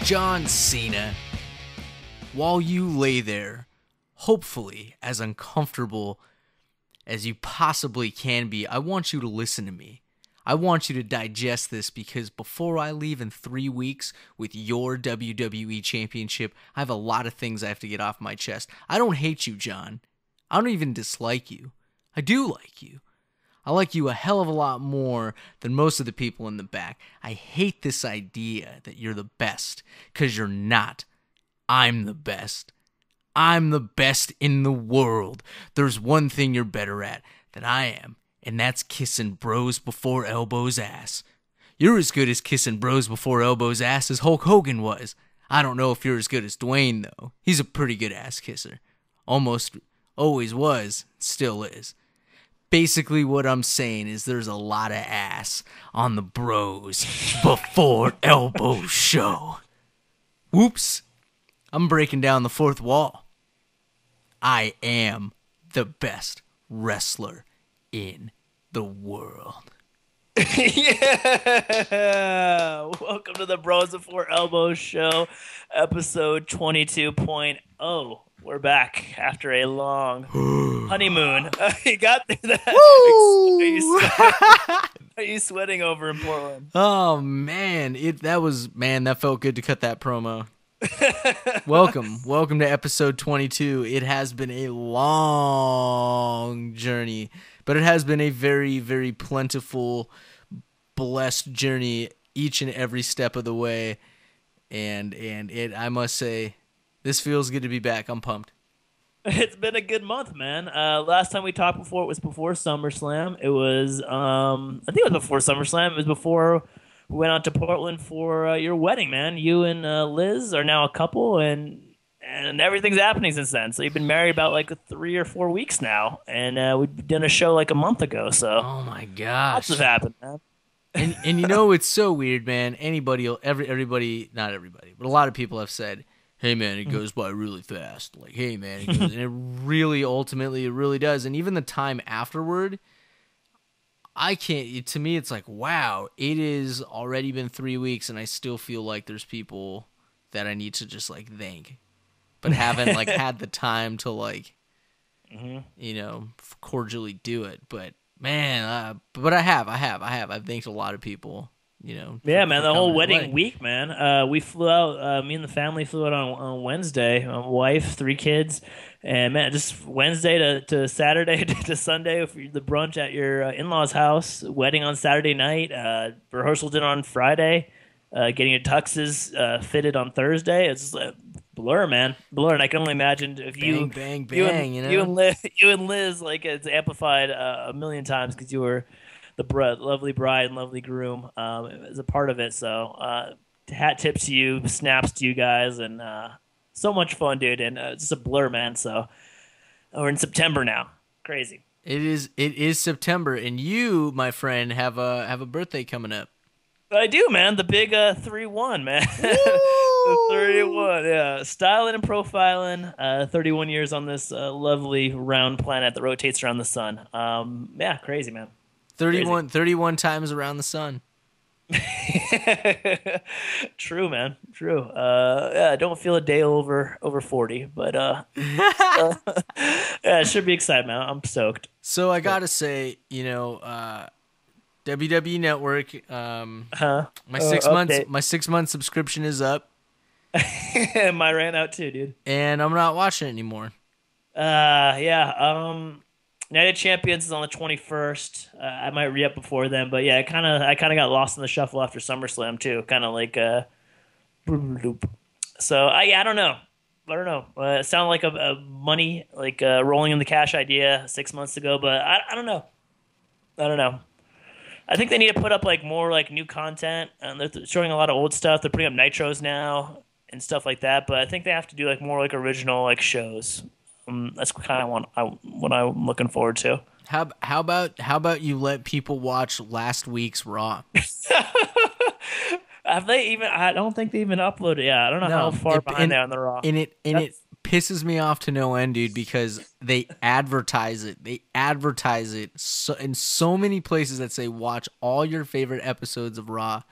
John Cena. While you lay there, hopefully as uncomfortable as you possibly can be, I want you to listen to me. I want you to digest this because before I leave in 3 weeks with your WWE Championship, I have a lot of things I have to get off my chest. I don't hate you, John. I don't even dislike you. I do like you. I like you a hell of a lot more than most of the people in the back. I hate this idea that you're the best, because you're not. I'm the best. I'm the best in the world. There's one thing you're better at than I am, and that's kissing bros before elbows ass. You're as good as kissing bros before elbows ass as Hulk Hogan was. I don't know if you're as good as Dwayne, though. He's a pretty good ass kisser. Almost always was, still is. Basically what I'm saying is there's a lot of ass on the bros before elbows show. Whoops. I'm breaking down the fourth wall. I am the best wrestler in the world. Yeah! Welcome to the Bros Before Elbows show, episode 22.0. We're back after a long honeymoon. You got through that. Are you sweating over in Portland? Oh, man. That felt good to cut that promo. Welcome to episode 22. It has been a long journey, but it has been a very, very plentiful, blessed journey each and every step of the way. And I must say, this feels good to be back. I'm pumped. It's been a good month, man. Last time we talked before, it was before SummerSlam. It was, I think it was before SummerSlam. It was before we went out to Portland for your wedding, man. You and Liz are now a couple, and everything's happening since then. So you've been married about like 3 or 4 weeks now, and we've done a show like a month ago. So oh my gosh, lots have happened, man. And you know it's so weird, man. Everybody, not everybody, but a lot of people have said, "Hey man, it goes by really fast." Like, "Hey man," it goes, and it really, ultimately, it really does. And even the time afterward, I can't. To me, it's like, wow, it has already been 3 weeks, and I still feel like there's people that I need to just like thank, but haven't like had the time to like, cordially do it. But man, but I have. I've thanked a lot of people. Yeah, man, the whole wedding week, man. We flew out, me and the family flew out on Wednesday. My wife, 3 kids, and man, just Wednesday to Saturday to Sunday for the brunch at your in-laws' house, wedding on Saturday night, rehearsal dinner on Friday, getting your tuxes fitted on Thursday. It's a blur, man, blur. And I can only imagine if you and Liz, like, it's amplified a million times because you were the lovely bride and lovely groom as a part of it. So hat tips to you, snaps to you guys, and so much fun, dude. And it's just a blur, man. So we're in September now. Crazy. It is September, and you, my friend, have a birthday coming up. I do, man. The big 3-1, man. The 31, yeah. Styling and profiling. 31 years on this lovely round planet that rotates around the sun. Yeah, crazy, man. 31 times around the sun. True, man. True. Yeah, I don't feel a day over 40, but yeah, it should be exciting, man. I'm stoked. So I gotta say, WWE Network, my 6 month subscription is up. Mine ran out too, dude. And I'm not watching it anymore. Yeah. Night of Champions is on the 21st. I might re-up before then, but yeah, I kind of got lost in the shuffle after SummerSlam too. Kind of like so I don't know. It sounded like a money, like rolling in the cash idea 6 months ago, but I don't know. I think they need to put up like more like new content, and they're showing a lot of old stuff. They're putting up nitros now and stuff like that, but I think they have to do like more like original like shows. That's kind of what I'm looking forward to. How about you let people watch last week's Raw? Have they even? I don't think they even uploaded. Yeah, I don't know how far behind they are on the Raw. And it pisses me off to no end, dude, because they advertise it. They advertise it in so many places that say watch all your favorite episodes of Raw.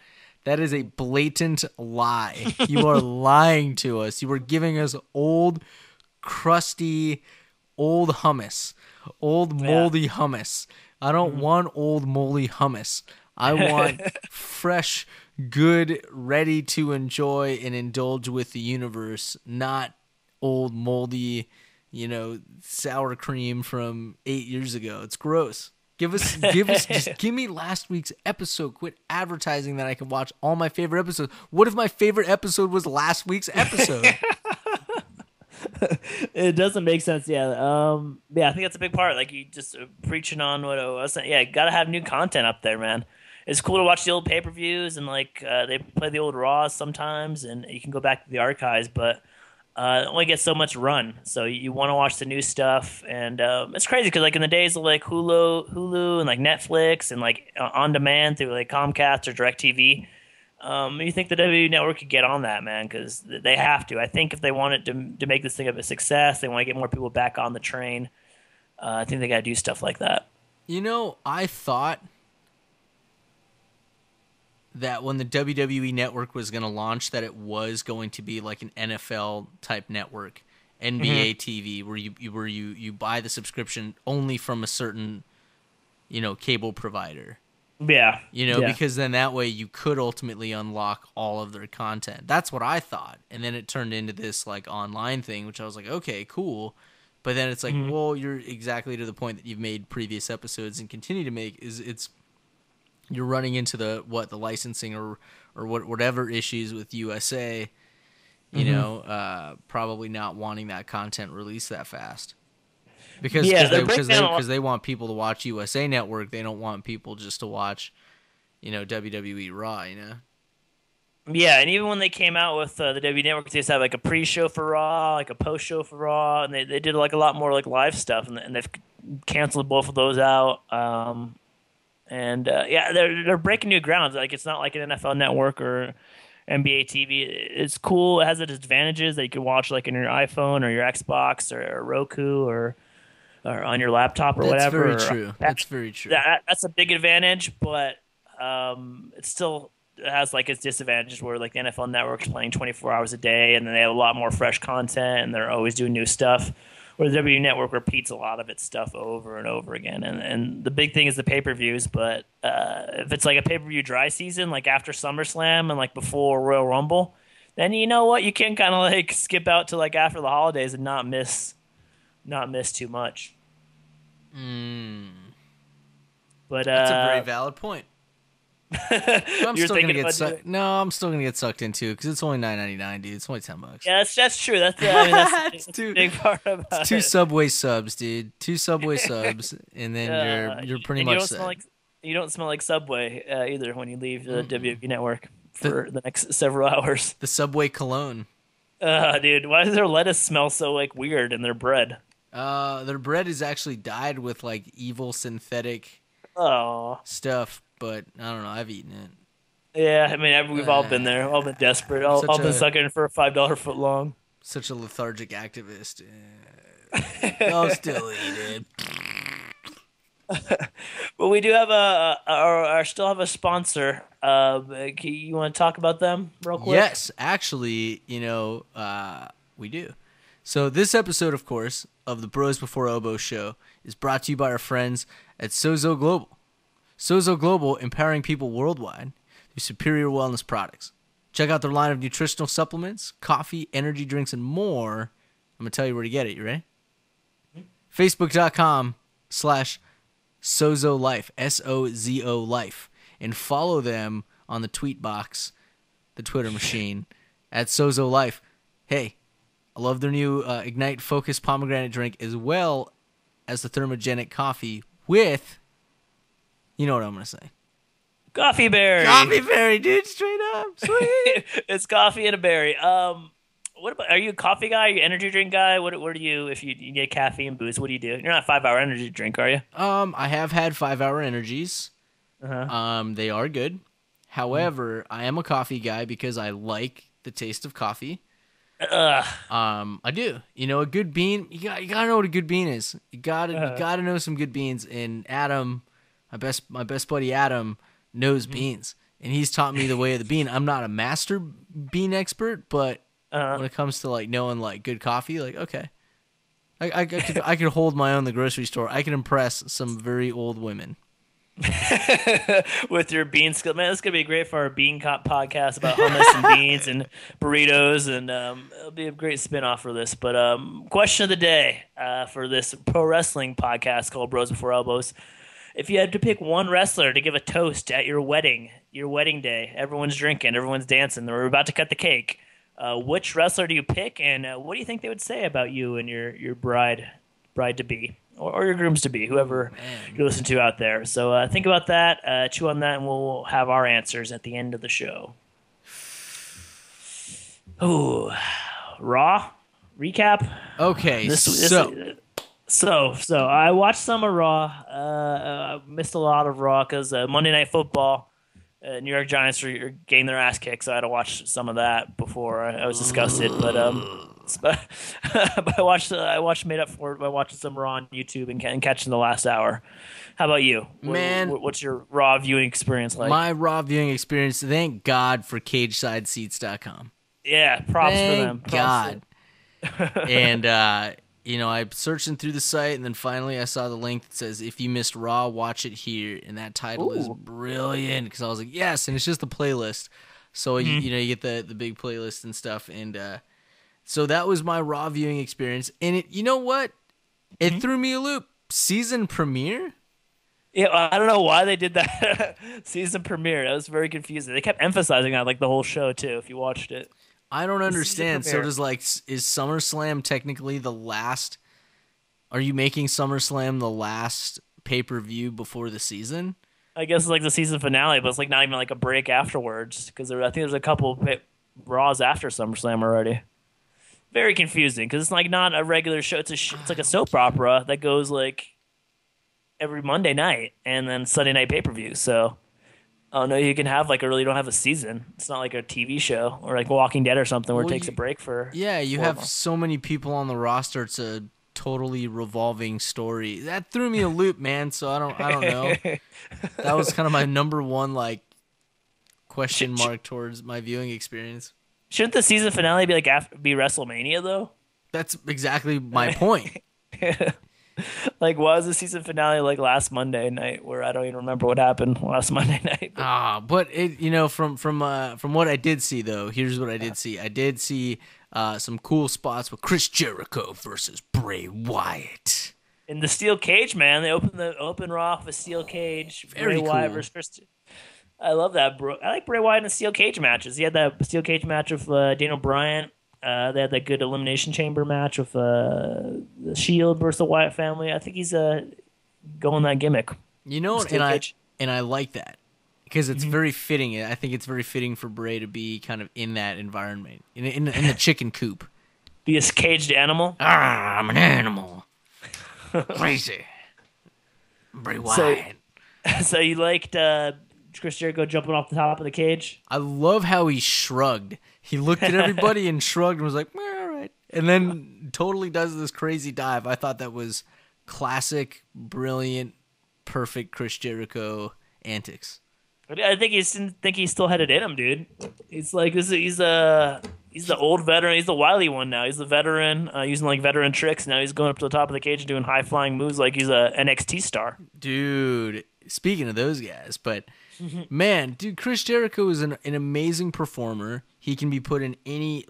That is a blatant lie. You are lying to us. You are giving us old, crusty, old hummus. Old, moldy hummus. I don't want old, moldy hummus. I want fresh, good, ready to enjoy and indulge with the universe, not old, moldy, sour cream from 8 years ago. It's gross. Just give me last week's episode. Quit advertising that I can watch all my favorite episodes. What if my favorite episode was last week's episode? It doesn't make sense. Yeah. I think that's a big part. Like, you just preaching on what I was saying. Yeah, you gotta have new content up there, man. It's cool to watch the old pay-per-views and they play the old Raws sometimes, and you can go back to the archives, but it only gets so much run. So you want to watch the new stuff, and it's crazy because in the days of Hulu and Netflix and on demand through Comcast or DirecTV, you think the WWE Network could get on that, man, because they have to. I think if they wanted to make this thing a success, they want to get more people back on the train. I think they got to do stuff like that. I thought that when the WWE Network was going to launch, that it was going to be like an NFL type network, NBA TV, where you buy the subscription only from a certain, cable provider. Yeah. Because then that way you could ultimately unlock all of their content. That's what I thought. And then it turned into this online thing, which I was like, okay, cool. But then it's well, you're exactly to the point that you've made previous episodes and continue to make you're running into the licensing or whatever issues with USA, probably not wanting that content released that fast. Because they want people to watch USA Network. They don't want people just to watch, WWE Raw, Yeah, and even when they came out with the WWE Network, they used to have a pre-show for Raw, a post-show for Raw, and they did a lot more live stuff, and they've canceled both of those out. They're breaking new ground. It's not like an NFL Network or NBA TV. It's cool. It has its advantages that you can watch in your iPhone or your Xbox or Roku or on your laptop or whatever. That's very true. That's very true. That's a big advantage, but it still has its disadvantages where the NFL Network's playing 24 hours a day, and then they have a lot more fresh content, and they're always doing new stuff. Where the WWE Network repeats a lot of its stuff over and over again. And the big thing is the pay-per-views, but if it's a pay-per-view dry season, after SummerSlam and before Royal Rumble, then you know what? You can kind of skip out to after the holidays and not miss too much. But that's a very valid point. I'm still gonna get sucked. It? No, I'm still gonna get sucked into because it's only $9.99, dude. It's only $10. Yeah, that's true. That's a big part about it's two Subway subs, dude. 2 Subway subs, and then you're pretty much set. You don't smell like Subway either when you leave the WWE Network for the next several hours. The Subway cologne. Dude, why does their lettuce smell so weird in their bread? Their bread is actually dyed with evil synthetic stuff. But I don't know. I've eaten it. Yeah, I mean, we've all been there. All been desperate. All been sucking for a $5 foot long. Such a lethargic activist. I'll still eat it. But we do have still have a sponsor. You want to talk about them real quick? Yes, actually, we do. So this episode, of course, of the Bros Before Oboe show is brought to you by our friends at Sozo Global. Sozo Global, empowering people worldwide through superior wellness products. Check out their line of nutritional supplements, coffee, energy drinks, and more. I'm going to tell you where to get it. You ready? Facebook.com/Sozo Life, SOZO Life. And follow them on the tweet box, the Twitter machine, at Sozo Life. Hey, I love their new Ignite Focus pomegranate drink as well as the thermogenic coffee with... You know what I'm going to say. Coffee berry. Coffee berry, dude. Straight up. Sweet. It's coffee and a berry. What about? Are you a coffee guy? Are you an energy drink guy? What do you, if you get caffeine boost, what do you do? You're not a 5-hour energy drink, are you? I have had 5-hour energies. They are good. However, I am a coffee guy because I like the taste of coffee. I do. A good bean, you gotta know what a good bean is. You gotta know some good beans. And Adam... My best buddy Adam knows beans. and he's taught me the way of the bean. I'm not a master bean expert, but when it comes to like knowing like good coffee, like okay, I could hold my own in the grocery store. I can impress some very old women. With your bean skill, man, this is gonna be great for our bean cop podcast about hummus and beans and burritos, and it'll be a great spinoff for this. But question of the day for this pro wrestling podcast called Bros Before Elbows: if you had to pick one wrestler to give a toast at your wedding day, everyone's drinking, everyone's dancing, we're about to cut the cake. Which wrestler do you pick, and what do you think they would say about you and your bride to be? Or your grooms to be, whoever you listen to out there. So think about that, chew on that, and we'll have our answers at the end of the show. Ooh, Raw recap. Okay, so I watched some of Raw. I missed a lot of Raw because Monday Night Football, New York Giants are getting their ass kicked, so I had to watch some of that before I was disgusted. But I watched made up for it by watching some Raw on YouTube and catching the last hour. How about you? Man, what's your Raw viewing experience like? My Raw viewing experience, thank God for CagesideSeats.com. Yeah, props for them. God. And, I'm searching through the site, and then finally I saw the link that says, if you missed Raw, watch it here. And that title is brilliant, because I was like, yes, and it's just a playlist. So, you get the big playlist and stuff, and so that was my Raw viewing experience. And you know what? It threw me a loop. Season premiere? Yeah, I don't know why they did that. Season premiere. That was very confusing. They kept emphasizing that like the whole show too, if you watched it. I don't understand. So is SummerSlam technically the last? Are you making SummerSlam the last pay-per-view before the season? I guess it's like the season finale, but it's like not even like a break afterwards, because I think there's a couple Raws after SummerSlam already. Very confusing, because it's like not a regular show. It's like a soap opera that goes like every Monday night and then Sunday night pay-per-view. So I don't know, you can have like you don't have a season. It's not like a TV show or like Walking Dead or something where it takes a break for. Yeah, you have so many people on the roster. It's a totally revolving story. That threw me a loop, man. So I don't know. That was kind of my number one like question mark towards my viewing experience. Shouldn't the season finale be be WrestleMania though? That's exactly my point. Like, why was the season finale like last Monday night, where I don't even remember what happened last Monday night? But it, from what I did see though, here's what I did see. I did see some cool spots with Chris Jericho versus Bray Wyatt in the steel cage. Man, they open Raw with a steel cage. Very Bray Wyatt cool. versus Chris. I love that, bro. I like Bray Wyatt in the steel cage matches. He had that steel cage match with Daniel Bryan. They had that good Elimination Chamber match with the Shield versus the Wyatt family. I think he's going that gimmick. And I like that because it's very fitting. I think it's very fitting for Bray to be kind of in that environment, in the chicken coop. Be a caged animal. I'm an animal. Crazy. Bray Wyatt. So you liked Chris Jericho jumping off the top of the cage? I love how he shrugged. He looked at everybody and shrugged and was like, all right. And then totally does this crazy dive. I thought that was classic, brilliant, perfect Chris Jericho antics. I think he still had it in him, dude. He's like he's the old veteran. He's the wily one now. He's the veteran using like veteran tricks. Now he's going up to the top of the cage and doing high flying moves like he's a NXT star. Dude, speaking of those guys, but man, dude, Chris Jericho is an amazing performer. He can be put in any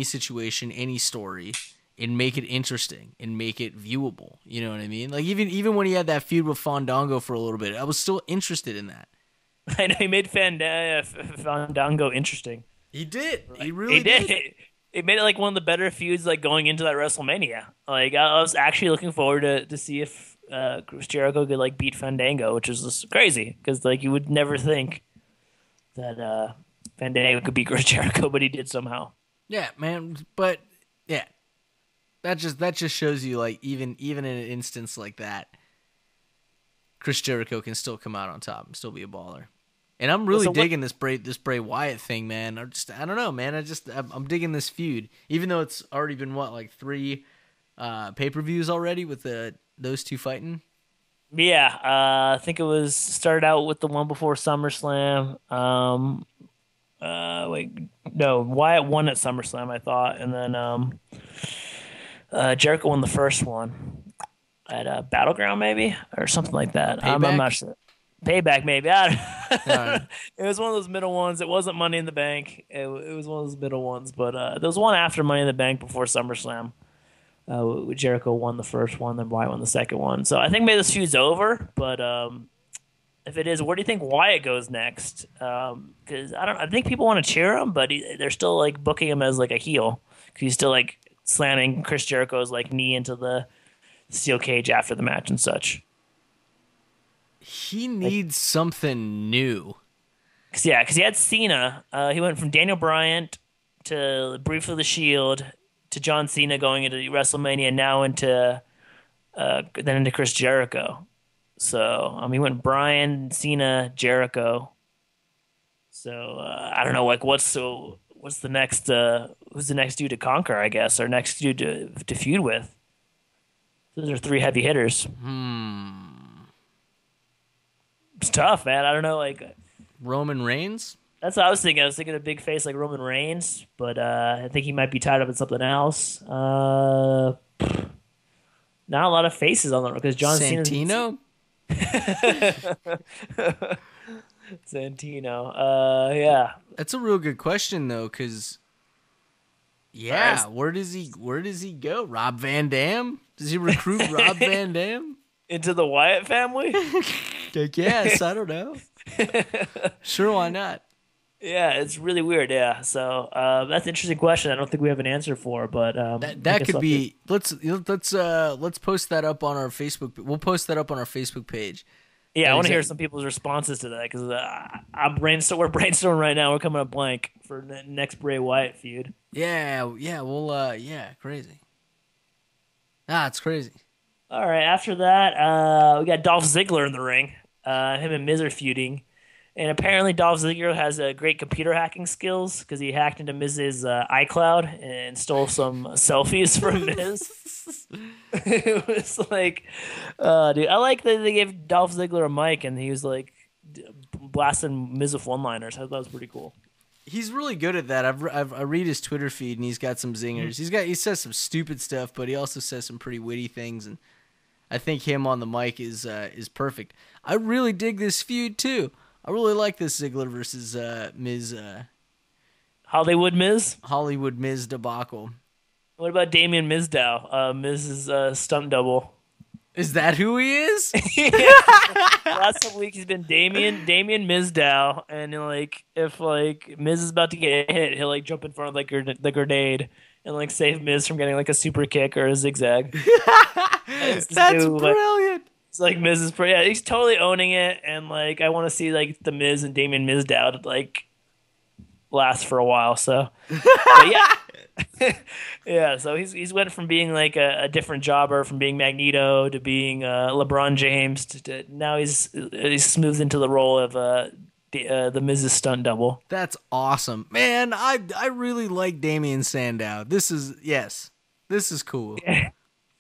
situation, any story, and make it interesting and make it viewable. You know what I mean? Like even when he had that feud with Fandango for a little bit, I was still interested in that. I know he made Fandango interesting. He did. He really did. It made it like one of the better feuds like going into that WrestleMania. Like I was actually looking forward to see if Chris Jericho could like beat Fandango, which is just crazy because like you would never think that Fandango could beat Chris Jericho, but he did somehow. Yeah, man. But yeah, that just shows you like even in an instance like that, Chris Jericho can still come out on top and still be a baller. And I'm really digging this Bray Wyatt thing, man. I don't know, man. I'm digging this feud, even though it's already been 3 pay-per-views already with those two fighting. Yeah, I think it was started out with the one before SummerSlam. Wait, no, Wyatt won at SummerSlam, I thought, and then Jericho won the first one at Battleground, maybe or something like that. I'm not Payback. sure. Payback, maybe. I All right. It was one of those middle ones. It wasn't Money in the Bank. It was one of those middle ones, but there was one after Money in the Bank before SummerSlam. Jericho won the first one, then Wyatt won the second one. So I think maybe this feud's over. But if it is, where do you think Wyatt goes next? Because I think people want to cheer him, but they're still like booking him as like a heel because he's still like slamming Chris Jericho's like knee into the steel cage after the match and such. He needs something new. Because he had Cena. He went from Daniel Bryan to briefly the Shield to John Cena going into WrestleMania, now into then into Chris Jericho. So he went Bryan, Cena, Jericho. So I don't know, like what's the next who's the next dude to conquer, I guess, or next dude to feud with? Those are three heavy hitters. It's tough, man. I don't know, like Roman Reigns? that's what I was thinking. I was thinking a big face like Roman Reigns, but I think he might be tied up in something else. Not a lot of faces on the because John Santino? Santino. Yeah. That's a real good question though, because where does he go? Rob Van Dam? Does he recruit Rob Van Dam? Into the Wyatt family? I guess. I don't know. Sure, why not? Yeah, it's really weird. Yeah, so that's an interesting question. I don't think we have an answer for, but That could be. Let's post that up on our Facebook. We'll post that up on our Facebook page. Yeah, I want to hear some people's responses to that because we're brainstorming right now. We're coming up blank for the next Bray Wyatt feud. Yeah, we'll crazy. It's crazy. All right, after that, we got Dolph Ziggler in the ring. Him and Miz are feuding. And apparently Dolph Ziggler has great computer hacking skills because he hacked into Miz's iCloud and stole some selfies from Miz. It was like, dude, I like that they gave Dolph Ziggler a mic and he was like blasting Miz with one-liners. I thought that was pretty cool. He's really good at that. I read his Twitter feed and he's got some zingers. He says some stupid stuff, but he also says some pretty witty things. And I think him on the mic is perfect. I really dig this feud too. I really like this Ziggler versus Miz. Hollywood Miz debacle. What about Damien Mizdow? Miz's stunt double. Is that who he is? Last couple weeks he's been Damien Mizdow, and like if like Miz is about to get hit, he'll like jump in front of like the grenade and like save Miz from getting like a super kick or a zigzag. That's brilliant. It's like Miz is pretty. Yeah, he's totally owning it, and like I want to see like the Miz and Damien Mizdow like last for a while. So yeah, yeah. So he's went from being like a different jobber, from being Magneto to being LeBron James to now he's smoothed into the role of the Miz's stunt double. That's awesome, man. I really like Damien Sandow. This is cool.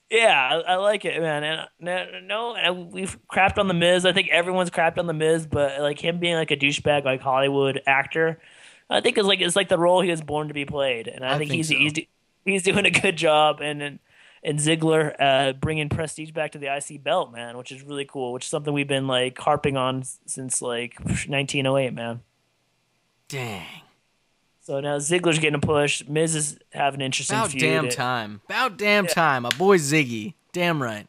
Yeah, I like it, man. And we've crapped on the Miz. I think everyone's crapped on the Miz, but like him being like a douchebag, like Hollywood actor, I think it's like the role he was born to be played, and I think he's doing a good job. And Ziggler bringing prestige back to the IC belt, man, which is really cool. Which is something we've been like harping on since like 1908, man. Dang. So now Ziggler's getting a push. Miz is having an interesting feud. About damn time. My boy Ziggy. Damn right.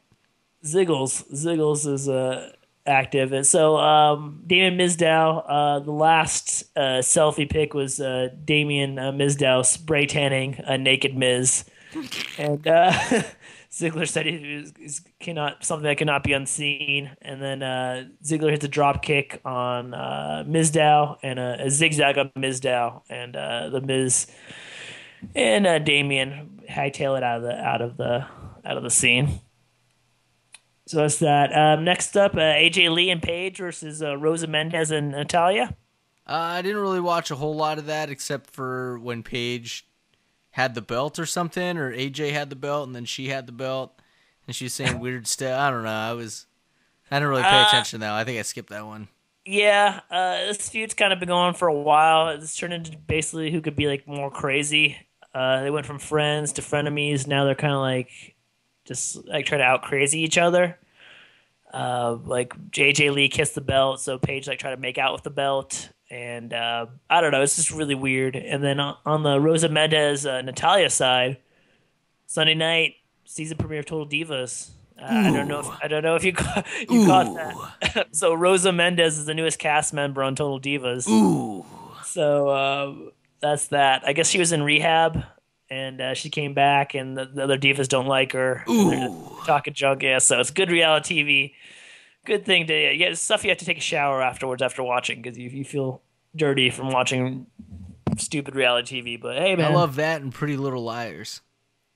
Ziggles is active. And so Damien Mizdow, the last selfie pic was Damien Mizdow spray tanning a naked Miz. And Ziggler said something that cannot be unseen. And then Ziggler hits a drop kick on Mizdow and a zigzag on Mizdow, and the Miz and Damien hightail it out of the scene. So that's that. Next up, AJ Lee and Paige versus Rosa Mendez and Natalya. I didn't really watch a whole lot of that except for when Paige had the belt or something, or AJ had the belt and then she had the belt and she was saying weird stuff. I don't know. I didn't really pay attention, though. I think I skipped that one. Yeah, this feud's kind of been going on for a while. It's turned into basically who could be like more crazy. They went from friends to frenemies. Now they're kind of like just like trying to out crazy each other. Like JJ Lee kissed the belt, so Paige like tried to make out with the belt, and I don't know. It's just really weird. And then on the Rosa Mendez Natalia side, Sunday night season premiere of Total Divas. I don't know if you caught that. So Rosa Mendez is the newest cast member on Total Divas. Ooh. So that's that. I guess she was in rehab, and she came back, and the other divas don't like her. They're talking junk. Yeah, so it's good reality TV. Good thing to it's stuff you have to take a shower afterwards after watching because you feel dirty from watching stupid reality TV. But hey, man, I love that and Pretty Little Liars.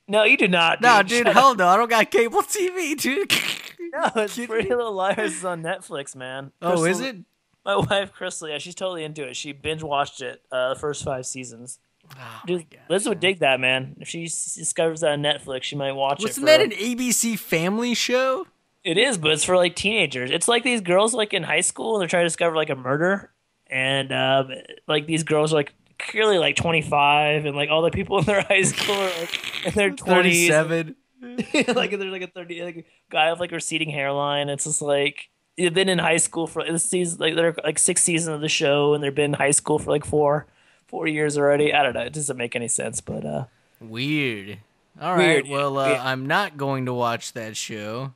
No, you do not. Dude. No, dude, hell no. I don't got cable TV, dude. No, it's Pretty Little Liars is on Netflix, man. Oh, is it? My wife, Crystal, yeah, she's totally into it. She binge watched it, the first 5 seasons. Oh, dude, Liz would dig that, man. If she discovers that on Netflix, she might watch it. Wasn't that an ABC Family show? It is, but it's for like teenagers. It's like these girls like in high school and they're trying to discover like a murder, and like these girls are like clearly like 25, and like all the people in their high school are like in their 20s. 37. Like there's like a 30 like a guy with like receding hairline. It's just like they've been in high school for this season, like they're like 6 seasons of the show, and they've been in high school for like 4 years already. I don't know. It doesn't make any sense, but weird. All right. Well, I'm not going to watch that show.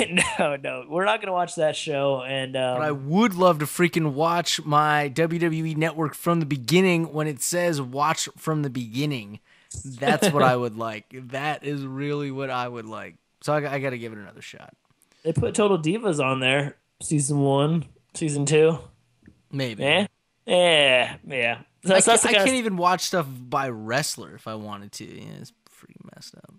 No, we're not going to watch that show. And but I would love to freaking watch my WWE Network from the beginning when it says watch from the beginning. That's what I would like. That is really what I would like. So I got to give it another shot. They put Total Divas on there. Season 1, Season 2. Maybe. Yeah. I can't even watch stuff by wrestler if I wanted to. Yeah, it's freaking messed up.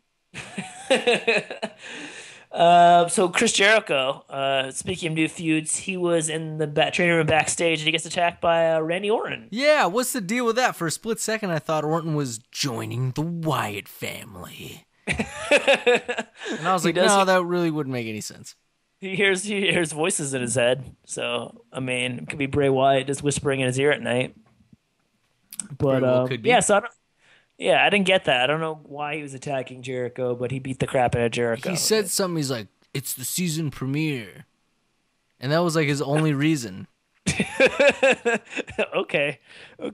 So Chris Jericho, speaking of new feuds, he was in the training room backstage and he gets attacked by Randy Orton. Yeah, what's the deal with that? For a split second, I thought Orton was joining the Wyatt family. And I was like, no, that really wouldn't make any sense. He hears voices in his head. So, I mean, it could be Bray Wyatt just whispering in his ear at night. But, could be. Yeah, so I didn't get that. I don't know why he was attacking Jericho, but he beat the crap out of Jericho. He said something. He's like, it's the season premiere. And that was like his only reason. Okay.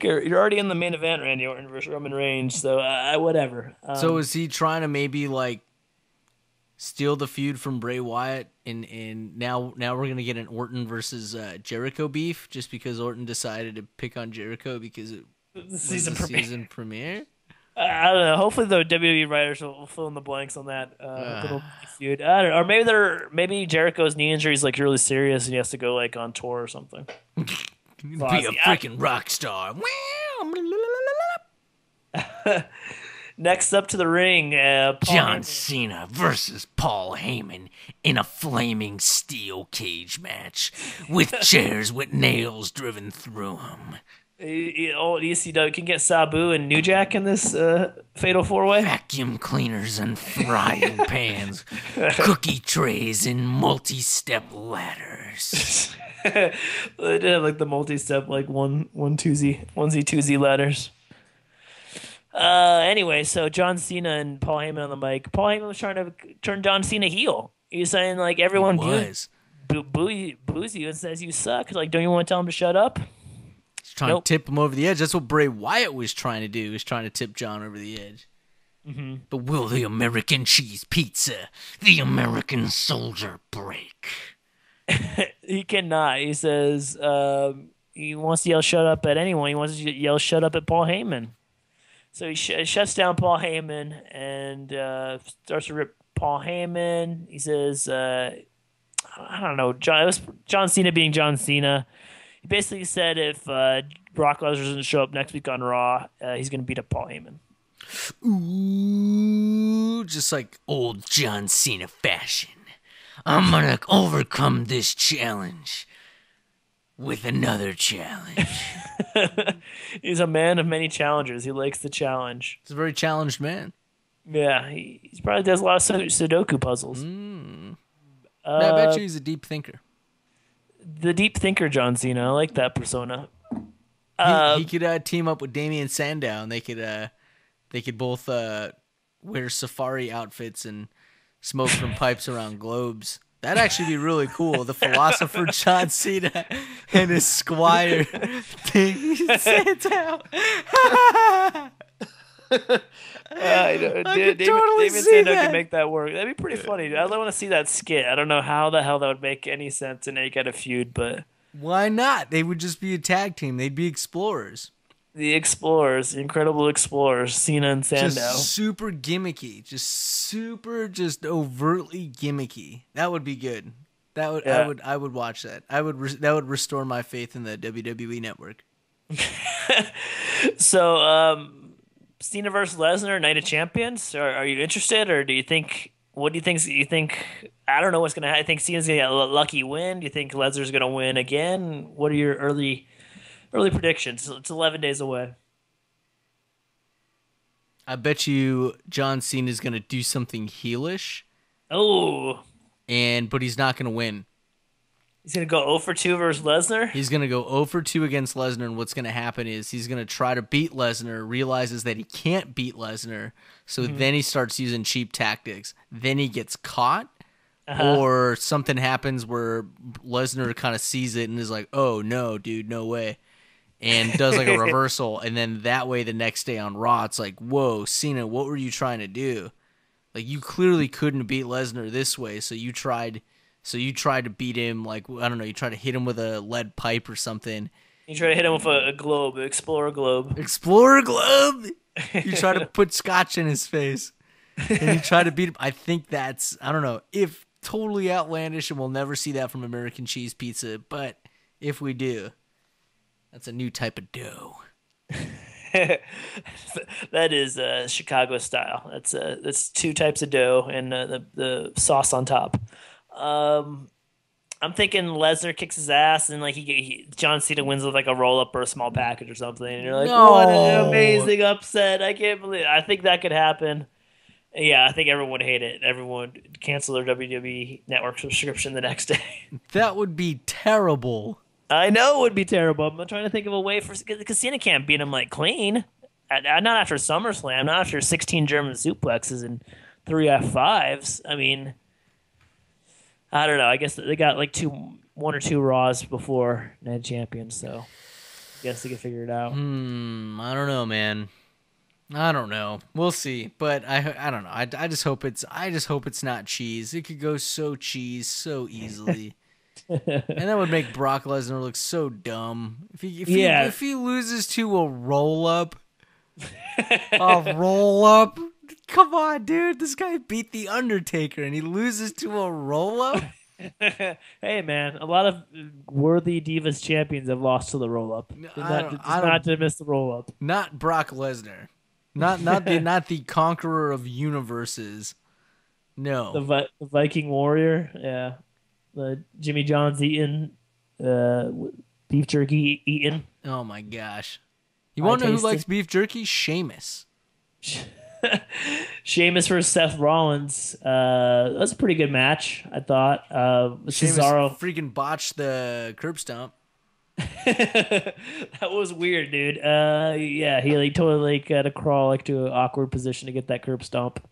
You're already in the main event, Randy Orton versus Roman Reigns, so whatever. So is he trying to maybe like steal the feud from Bray Wyatt and now we're going to get an Orton versus Jericho beef just because Orton decided to pick on Jericho because it was the season premiere? I don't know. Hopefully, the WWE writers will fill in the blanks on that little feud. I don't know. Or maybe Jericho's knee injury is like really serious and he has to go like on tour or something. Be a freaking rock star. Next up to the ring, John Cena versus Paul Heyman in a flaming steel cage match with chairs with nails driven through them. ECW can get Sabu and New Jack in this fatal 4-way. Vacuum cleaners and frying pans, cookie trays and multi-step ladders. They did have like the multi-step, like onesie twosie ladders. Anyway, so John Cena and Paul Heyman on the mic. Paul Heyman was trying to turn John Cena heel. He was saying like everyone boos you and says you suck. Like, don't you want to tell him to shut up? Trying to tip him over the edge. That's what Bray Wyatt was trying to do. He was trying to tip John over the edge. Mm-hmm. But will the American cheese pizza, the American soldier break? He cannot. He says he wants to yell shut up at anyone. He wants to yell shut up at Paul Heyman. So he shuts down Paul Heyman and starts to rip Paul Heyman. He says, I don't know, it was John Cena being John Cena. He basically said if Brock Lesnar doesn't show up next week on Raw, he's going to beat up Paul Heyman. Ooh, just like old John Cena fashion. I'm going to overcome this challenge with another challenge. He's a man of many challenges. He likes the challenge. He's a very challenged man. Yeah, he probably does a lot of Sudoku puzzles. I bet you he's a deep thinker. The deep thinker John Cena. I like that persona. He could team up with Damian Sandow, and they could both wear safari outfits and smoke from pipes around globes. That'd actually be really cool. The philosopher John Cena and his squire Damian Sandow. David Sandow can make that work. That'd be pretty funny. I want to see that skit. I don't know how the hell that would make any sense in any kind of feud, but why not? They would just be a tag team. They'd be explorers. The Explorers, the Incredible Explorers, Cena and Sandow. Just super gimmicky. Just overtly gimmicky. That would be good. I would watch that. That would restore my faith in the WWE network. So, Cena versus Lesnar, Night of Champions. Are you interested, or do you think? What do you think? You think? I don't know what's gonna happen. I think Cena's gonna get a lucky win. Do you think Lesnar's gonna win again? What are your early predictions? It's 11 days away. I bet you John Cena's gonna do something heelish. Oh, but he's not gonna win. He's going to go 0 for 2 versus Lesnar? He's going to go 0 for 2 against Lesnar, and what's going to happen is he's going to try to beat Lesnar, realizes that he can't beat Lesnar, so then he starts using cheap tactics. Then he gets caught, or something happens where Lesnar kind of sees it and is like, oh, no, dude, no way, and does like a reversal, and then that way the next day on Raw, it's like, whoa, Cena, what were you trying to do? Like, you clearly couldn't beat Lesnar this way, so you tried to beat him, like, I don't know, you tried to hit him with a lead pipe or something. You try to hit him with a globe, Explorer globe. Explorer globe? You try to put scotch in his face. And you try to beat him. I think that's, I don't know, if totally outlandish, and we'll never see that from American cheese pizza, but if we do, that's a new type of dough. That is Chicago style. That's 2 types of dough and the sauce on top. I'm thinking Lesnar kicks his ass and like John Cena wins with like a roll up or a small package or something. And you're like, what an amazing upset! I can't believe it. I think that could happen. Yeah, I think everyone would hate it. Everyone would cancel their WWE Network subscription the next day. That would be terrible. I know it would be terrible. I'm trying to think of a way because Cena can't beat him like clean. Not after SummerSlam. Not after 16 German suplexes and 3 F5s. I mean, I don't know. I guess they got like 1 or 2 Raws before Night Champions, so I guess they can figure it out. I don't know, man. I don't know. We'll see, but I don't know. I just hope it's not cheese. It could go so cheese so easily, and that would make Brock Lesnar look so dumb. If he loses to a roll up, come on, dude. This guy beat The Undertaker, and he loses to a roll-up? Hey, man. A lot of worthy Divas champions have lost to the roll-up. Not to miss the roll-up. Not Brock Lesnar. Not the conqueror of universes. No. The Viking Warrior. Yeah. The Jimmy John's eating. Beef jerky eating. Oh, my gosh. You want to know who likes beef jerky? Sheamus. Sheamus versus Seth Rollins. That was a pretty good match, I thought. Sheamus Cesaro freaking botched the curb stomp. That was weird, dude. Yeah, he like totally had to crawl like to an awkward position to get that curb stomp.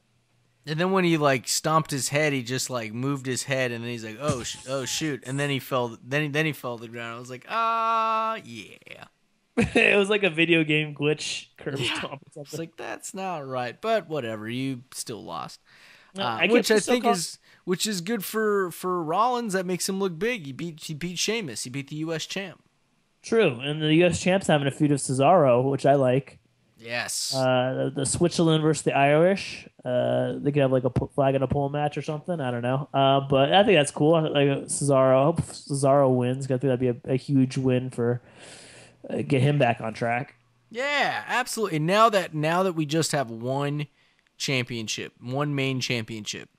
And then when he like stomped his head, he just like moved his head, and then he's like, "Oh shoot!" And then he fell. Then he fell to the ground. I was like, yeah." It was like a video game glitch curb stomp or something. It's like, that's not right, but whatever. You still lost, which is good for Rollins. That makes him look big. He beat Sheamus. He beat the U.S. champ. True, and the U.S. champ's having a feud with Cesaro, which I like. Yes. The Switzerland versus the Irish. They could have like a flag and a pole match or something. I don't know. But I think that's cool. Like Cesaro. I hope Cesaro wins. I think that'd be a huge win for. Get him back on track. Yeah, absolutely. Now that we just have one championship, one main championship,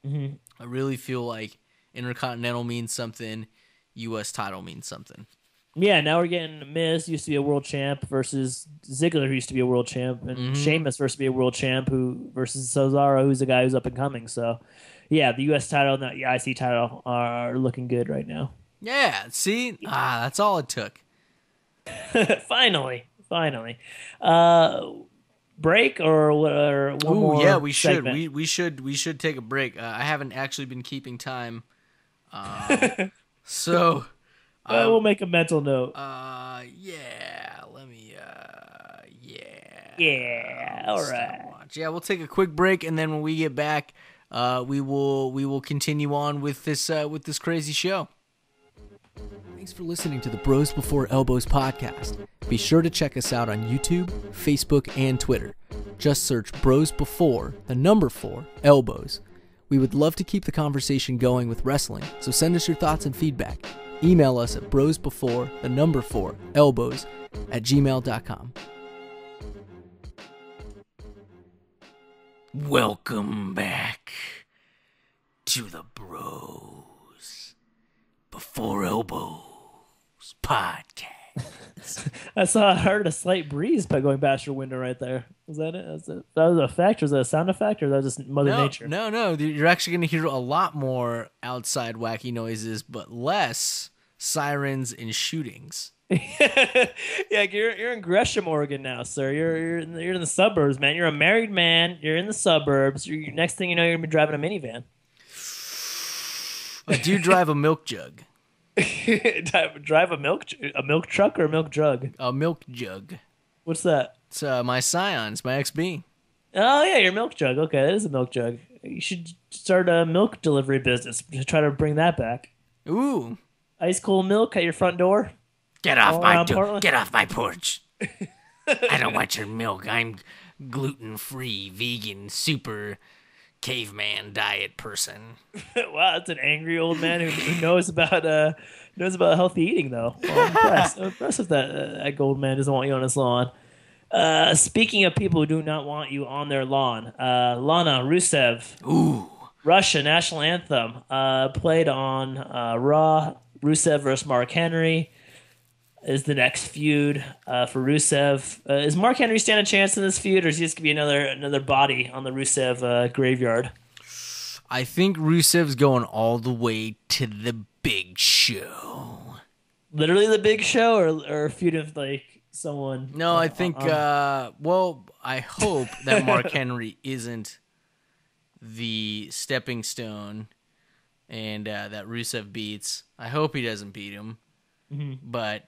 I really feel like Intercontinental means something, U.S. title means something. Yeah, now we're getting Miz, used to be a world champ, versus Ziggler, who used to be a world champ, and Sheamus versus be a world champ, versus Cesaro, who's a guy who's up and coming. So, yeah, the U.S. title and the IC title are looking good right now. Yeah, see? That's all it took. Finally. Break or one more? Yeah, we segment? should. We should take a break. I haven't actually been keeping time. So We'll make a mental note. yeah, let me yeah. Yeah, all right. Yeah, we'll take a quick break, and then when we get back, we will continue on with this crazy show. Thanks for listening to the Bros Before Elbows podcast. Be sure to check us out on YouTube, Facebook, and Twitter. Just search Bros Before, the number 4, Elbows. We would love to keep the conversation going with wrestling, so send us your thoughts and feedback. Email us at brosbefore, the number 4, elbows, @gmail.com. Welcome back to the Bros Before Elbows podcast. I heard a slight breeze by going past your window right there. Was that it? That was a effect? Was that a sound effect, or that was just Mother Nature? No. You're actually going to hear a lot more outside wacky noises, but less sirens and shootings. Yeah, you're in Gresham, Oregon now, sir. You're in the suburbs, man. You're a married man. You're in the suburbs. Next thing you know, you're gonna be driving a minivan. I do drive a milk jug. Drive a milk truck or a milk jug? A milk jug. What's that? It's my Scion. It's my XB. Oh yeah, your milk jug. Okay, that is a milk jug. You should start a milk delivery business. Try to bring that back. Ooh, ice cold milk at your front door. Get off my door! Get off my porch! I don't want your milk. I'm gluten-free, vegan, super caveman diet person. Wow, that's an angry old man who knows about healthy eating, though. Well, I'm impressed if that old man doesn't want you on his lawn. Speaking of people who do not want you on their lawn, Lana Rusev, Russia national anthem, played on Raw. Rusev versus Mark Henry is the next feud for Rusev. Is Mark Henry stand a chance in this feud, or is he just going to be another body on the Rusev graveyard? I think Rusev's going all the way to the big show. Literally the big show, or feud of like someone? No, I think. Well, I hope that Mark Henry isn't the stepping stone, and that Rusev beats. I hope he doesn't beat him. Mm-hmm. But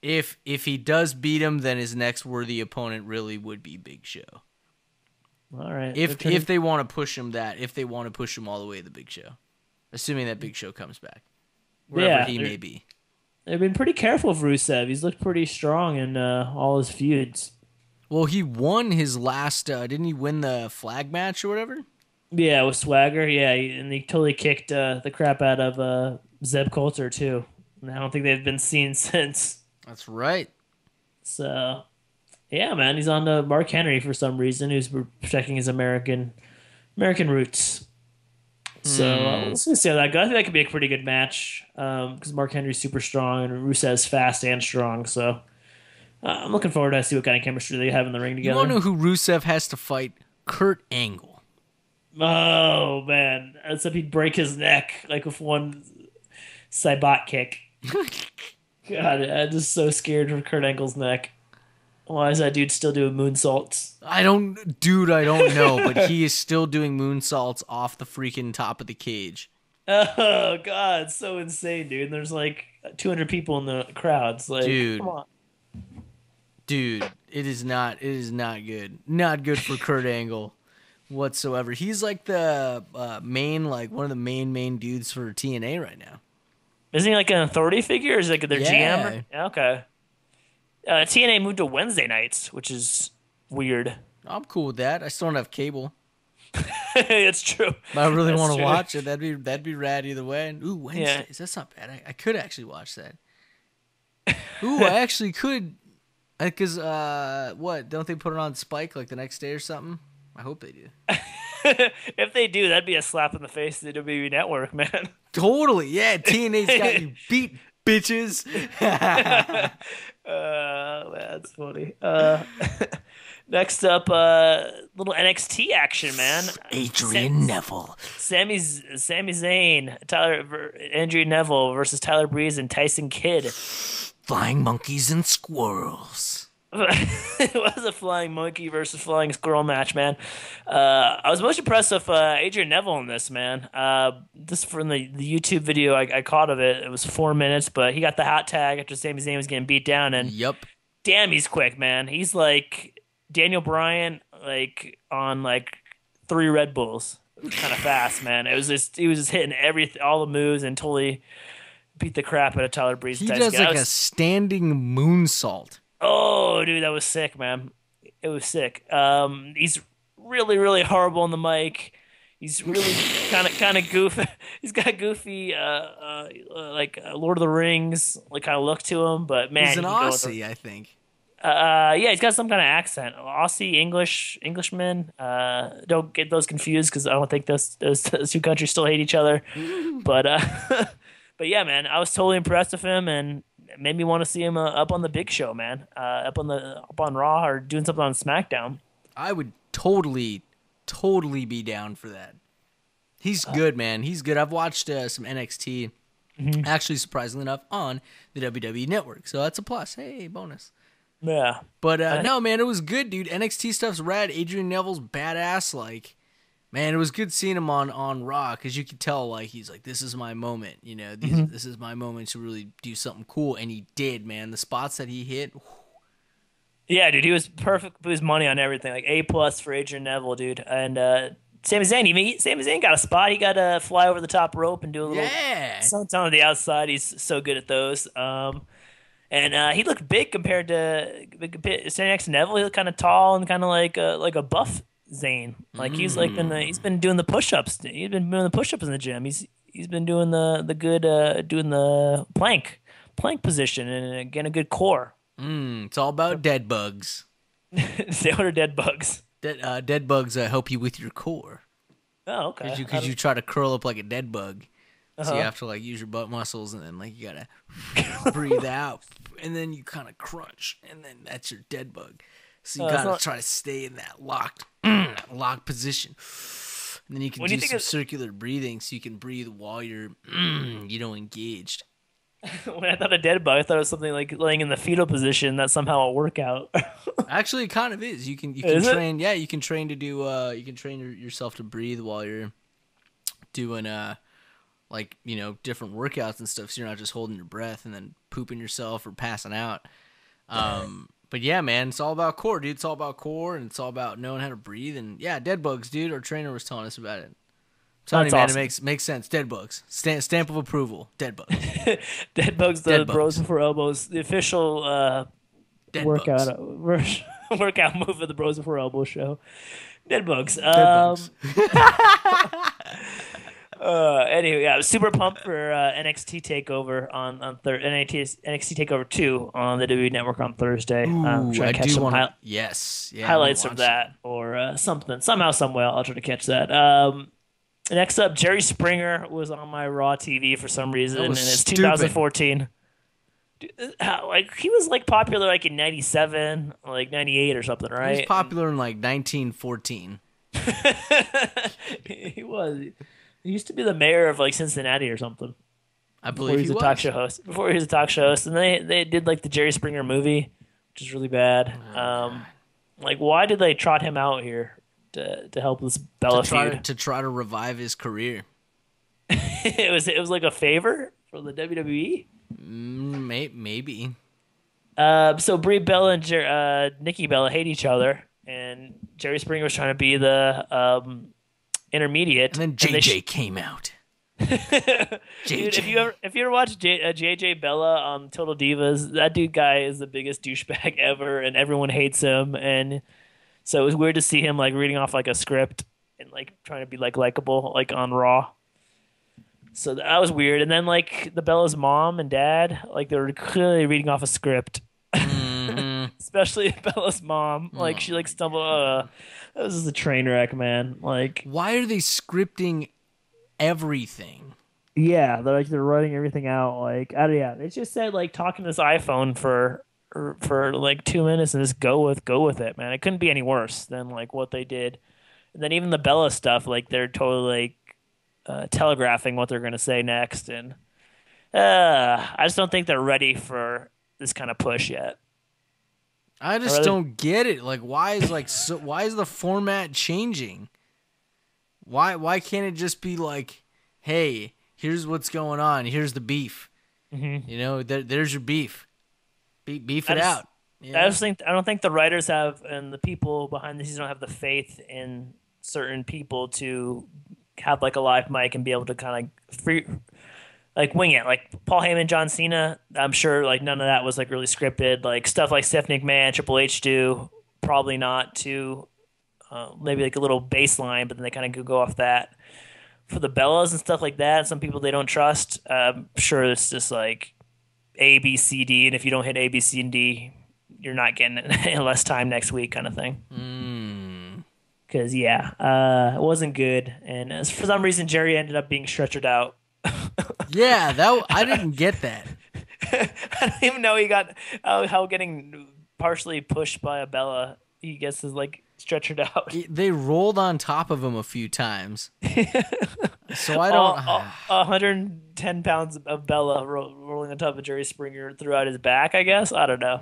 if he does beat him, then his next worthy opponent really would be Big Show. All right. If they want to push him all the way to the Big Show, assuming that Big Show comes back, wherever he may be. They've been pretty careful of Rusev. He's looked pretty strong in all his feuds. Well, he won his last. Didn't he win the flag match or whatever? Yeah, with Swagger. Yeah, and he totally kicked the crap out of Zeb Coulter too. I don't think they've been seen since. That's right. So, yeah, man, he's on to Mark Henry for some reason, who's protecting his American roots. So let's see how that goes. I think that could be a pretty good match because Mark Henry's super strong and Rusev's fast and strong. So I'm looking forward to see what kind of chemistry they have in the ring together. You want to know who Rusev has to fight? Kurt Angle. Oh, man. Except he'd break his neck like with one Cybot kick. God, I'm just so scared of Kurt Angle's neck. Why is that dude still doing moonsaults? I don't know, but he is still doing moonsaults off the freaking top of the cage. Oh, God, so insane, dude. And there's like 200 people in the crowds. Like, dude, come on. Dude, it is not good. Not good for Kurt Angle whatsoever. He's like the one of the main dudes for TNA right now. Isn't he like an authority figure? Or is he like their GM? Okay. TNA moved to Wednesday nights, which is weird. I'm cool with that. I still don't have cable. It's true. I really want to watch it. That'd be rad either way. Ooh, Wednesdays. Yeah. That's not bad. I could actually watch that. Ooh, I actually could. Because, what? Don't they put it on Spike like the next day or something? I hope they do. If they do, that'd be a slap in the face to the WWE Network, man. Totally, yeah. TNA's got you beat, bitches. That's funny. Next up, little NXT action, man. Adrian Neville. Sami Zayn, Andrew Neville versus Tyler Breeze and Tyson Kidd. Flying monkeys and squirrels. It was a flying monkey versus flying squirrel match, man. I was most impressed with Adrian Neville in this, man. Just from the YouTube video I caught of it, it was 4 minutes, but he got the hot tag after Sami Zayn was getting beat down, and damn, he's quick, man. He's like Daniel Bryan, like on like 3 Red Bulls, kind of fast, man. He was just hitting all the moves and totally beat the crap out of Tyler Breeze. He does like a standing moonsault. Oh, dude, that was sick, man. It was sick. He's really, really horrible on the mic. He's really kind of goofy. He's got goofy, like Lord of the Rings, like kind of look to him. But man, he's an Aussie, I think. Yeah, he's got some kind of accent. Aussie, Englishman. Don't get those confused because I don't think those 2 countries still hate each other. But but yeah, man, I was totally impressed with him, and it made me want to see him up on the big show, man. Up on Raw or doing something on SmackDown. I would totally be down for that. He's good, man. He's good. I've watched some NXT, actually, surprisingly enough, on the WWE Network. So that's a plus. Hey, bonus. Yeah. But no, man, it was good, dude. NXT stuff's rad. Adrian Neville's badass. Like, man, it was good seeing him on Raw because you could tell, like, he's like, this is my moment. You know, this is my moment to really do something cool. And he did, man. The spots that he hit. Whew. Yeah, dude, he was perfect. Put his money on everything. Like A+ for Adrian Neville, dude. And Sami Zayn got a spot. He got to fly over the top rope and do a little something on the outside. He's so good at those. And he looked big compared to standing next to Neville. He looked kind of tall and kind of like a buff Zayn. Like he's been doing the push-ups. He's been doing the push-ups in the gym. He's been doing doing the plank position and getting a good core. It's all about dead bugs. They are dead bugs. Dead bugs help you with your core. Oh, okay. Because you try to curl up like a dead bug. So you have to like use your butt muscles, and then like you gotta breathe out, and then you kind of crunch, and then that's your dead bug. So you gotta try to stay in that locked position, and then you can do some circular breathing, so you can breathe while you're engaged. When I thought of dead bug, I thought it was something like laying in the fetal position. That's somehow a workout. Actually, it kind of is. You can train. Yeah, you can train to do. You can train yourself to breathe while you're doing like, you know, different workouts and stuff, so you're not just holding your breath and then pooping yourself or passing out. But yeah, man, it's all about core, dude. It's all about core, and it's all about knowing how to breathe. And yeah, dead bugs, dude. Our trainer was telling us about it. Tony, man, awesome. It makes sense. Dead bugs. Stamp of approval. Dead bugs. Dead bugs. The Bros Before Elbows. The official workout move of the Bros Before Elbows show. Dead bugs. Dead bugs. Anyway, yeah, I was super pumped for NXT Takeover on NXT Takeover 2 on the WWE Network on Thursday. Ooh, trying to catch some highlights of that or something. Somehow, someway, I'll try to catch that. Next up, Jerry Springer was on my Raw TV for some reason, and it's 2014. Like he was like popular like in 97, like 98 or something, right? He was popular in like 1914. He was. He used to be the mayor of like Cincinnati or something. I believe he was a talk show host. Before he was a talk show host, and they did like the Jerry Springer movie, which is really bad. Like, why did they trot him out here to help this Bella feud? To try to revive his career. It was like a favor for the WWE. Maybe. So Brie Bella and Nikki Bella hate each other, and Jerry Springer was trying to be the intermediate, and then JJ came out. JJ. Dude, if you ever watch JJ Bella on Total Divas, that guy is the biggest douchebag ever, and everyone hates him. And so it was weird to see him like reading off like a script and like trying to be like likable like on Raw. So that was weird. And then like the Bella's mom and dad, like they were clearly reading off a script. Especially Bella's mom, like she like stumbled. This is a train wreck, man. Like, why are they scripting everything? Yeah, they're writing everything out. Like, I don't, yeah, it just said like talking to this iPhone for like 2 minutes and just go with it, man. It couldn't be any worse than like what they did. And then even the Bella stuff, like they're totally like telegraphing what they're gonna say next, and I just don't think they're ready for this kind of push yet. I just don't get it. Like, why is the format changing? Why can't it just be like, hey, here's what's going on. Here's the beef. Mm-hmm. You know, there's your beef. Beef it out. I don't think the writers have and the people behind the scenes don't have the faith in certain people to have like a live mic and be able to kind of wing it. Like Paul Heyman, John Cena, I'm sure like none of that was like really scripted. Like stuff like Stephanie McMahon, Triple H do, probably not too. Maybe like a little baseline, but then they kind of go off that. For the Bellas and stuff like that, some people they don't trust. I'm sure it's just like A, B, C, D, and if you don't hit A, B, C, and D, you're not getting it in less time next week, kind of thing. Because it wasn't good, and for some reason Jerry ended up being stretchered out. Yeah, I didn't get that. I don't even know he got how getting partially pushed by a Bella. He gets his like stretchered out. They rolled on top of him a few times. So I don't. 110 pounds of Bella rolling on top of Jerry Springer throughout his back. I guess I don't know.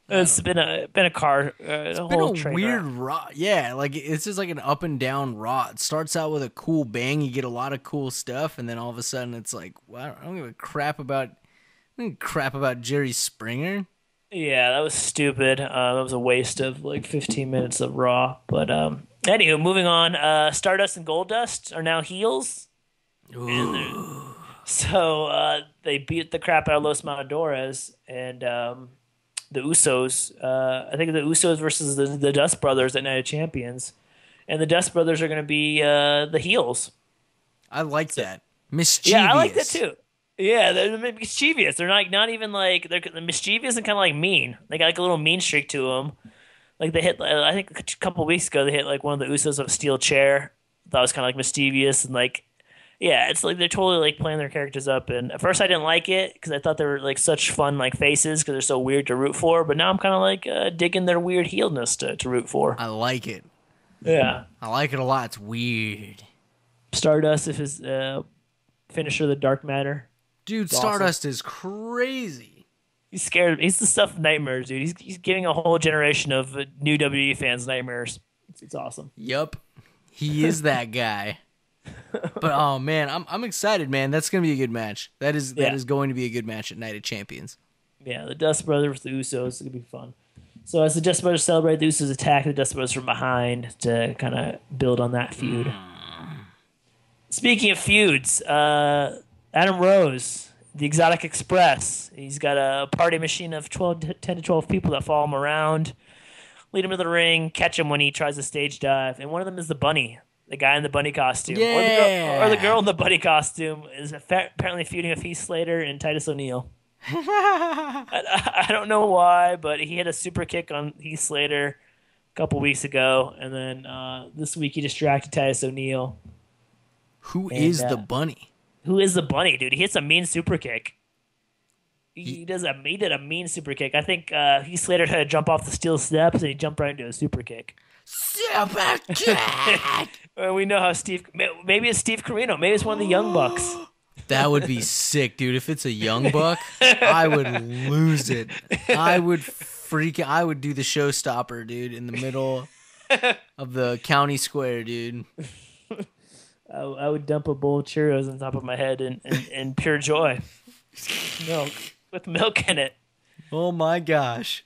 It's been a car. It's been a weird Raw. Yeah, like it's just like an up and down Raw. It starts out with a cool bang. You get a lot of cool stuff, and then all of a sudden it's like, well, I don't give a crap about. Jerry Springer. Yeah, that was stupid. That was a waste of like 15 minutes of Raw. But anywho, moving on. Stardust and Goldust are now heels. So they beat the crap out of Los Matadores and the Usos. I think the Usos versus the Dust Brothers at Night of Champions. And the Dust Brothers are going to be the heels. I like that. Mischievous. Yeah, I like that too. Yeah, they're mischievous. They're not even like they're mischievous and kind of like mean. They got like a little mean streak to them. Like they hit, I think a couple of weeks ago they hit like one of the Usos of a steel chair. That was kind of like mischievous and like, yeah, it's like they're totally like playing their characters up. And at first I didn't like it because I thought they were like such fun like faces because they're so weird to root for. But now I'm kind of like digging their weird heeledness to root for. I like it. Yeah, I like it a lot. It's weird. Stardust if his finisher, the Dark Matter. Dude, it's Stardust awesome. Is crazy. He's scared. He's the stuff of nightmares, dude. He's giving a whole generation of new WWE fans nightmares. It's awesome. Yup. He is that guy. But oh man, I'm excited, man. That's gonna be a good match. That is going to be a good match at Night of Champions. Yeah, the Dust Brothers, the Usos, it's gonna be fun. So as the Dust Brothers celebrate, the Usos attack the Dust Brothers from behind to kind of build on that feud. Speaking of feuds, Adam Rose, the Exotic Express. He's got a party machine of 10 to 12 people that follow him around, lead him to the ring, catch him when he tries a stage dive. And one of them is the bunny, the guy in the bunny costume. Yeah. Or the girl in the bunny costume is apparently feuding with Heath Slater and Titus O'Neil. I don't know why, but he hit a super kick on Heath Slater a couple weeks ago. And then this week he distracted Titus O'Neil. Who is the bunny? Who is the bunny, dude? He hits a mean super kick. He did a mean super kick. I think Heath Slater had to jump off the steel steps and he jumped right into a super kick. Super kick! We know how maybe it's Steve Corino. Maybe it's one of the Young Bucks. That would be sick, dude. If it's a Young Buck, I would lose it. I would I would do the showstopper, dude, in the middle of the county square, dude. I would dump a bowl of Cheerios on top of my head in pure joy. With milk in it. Oh my gosh.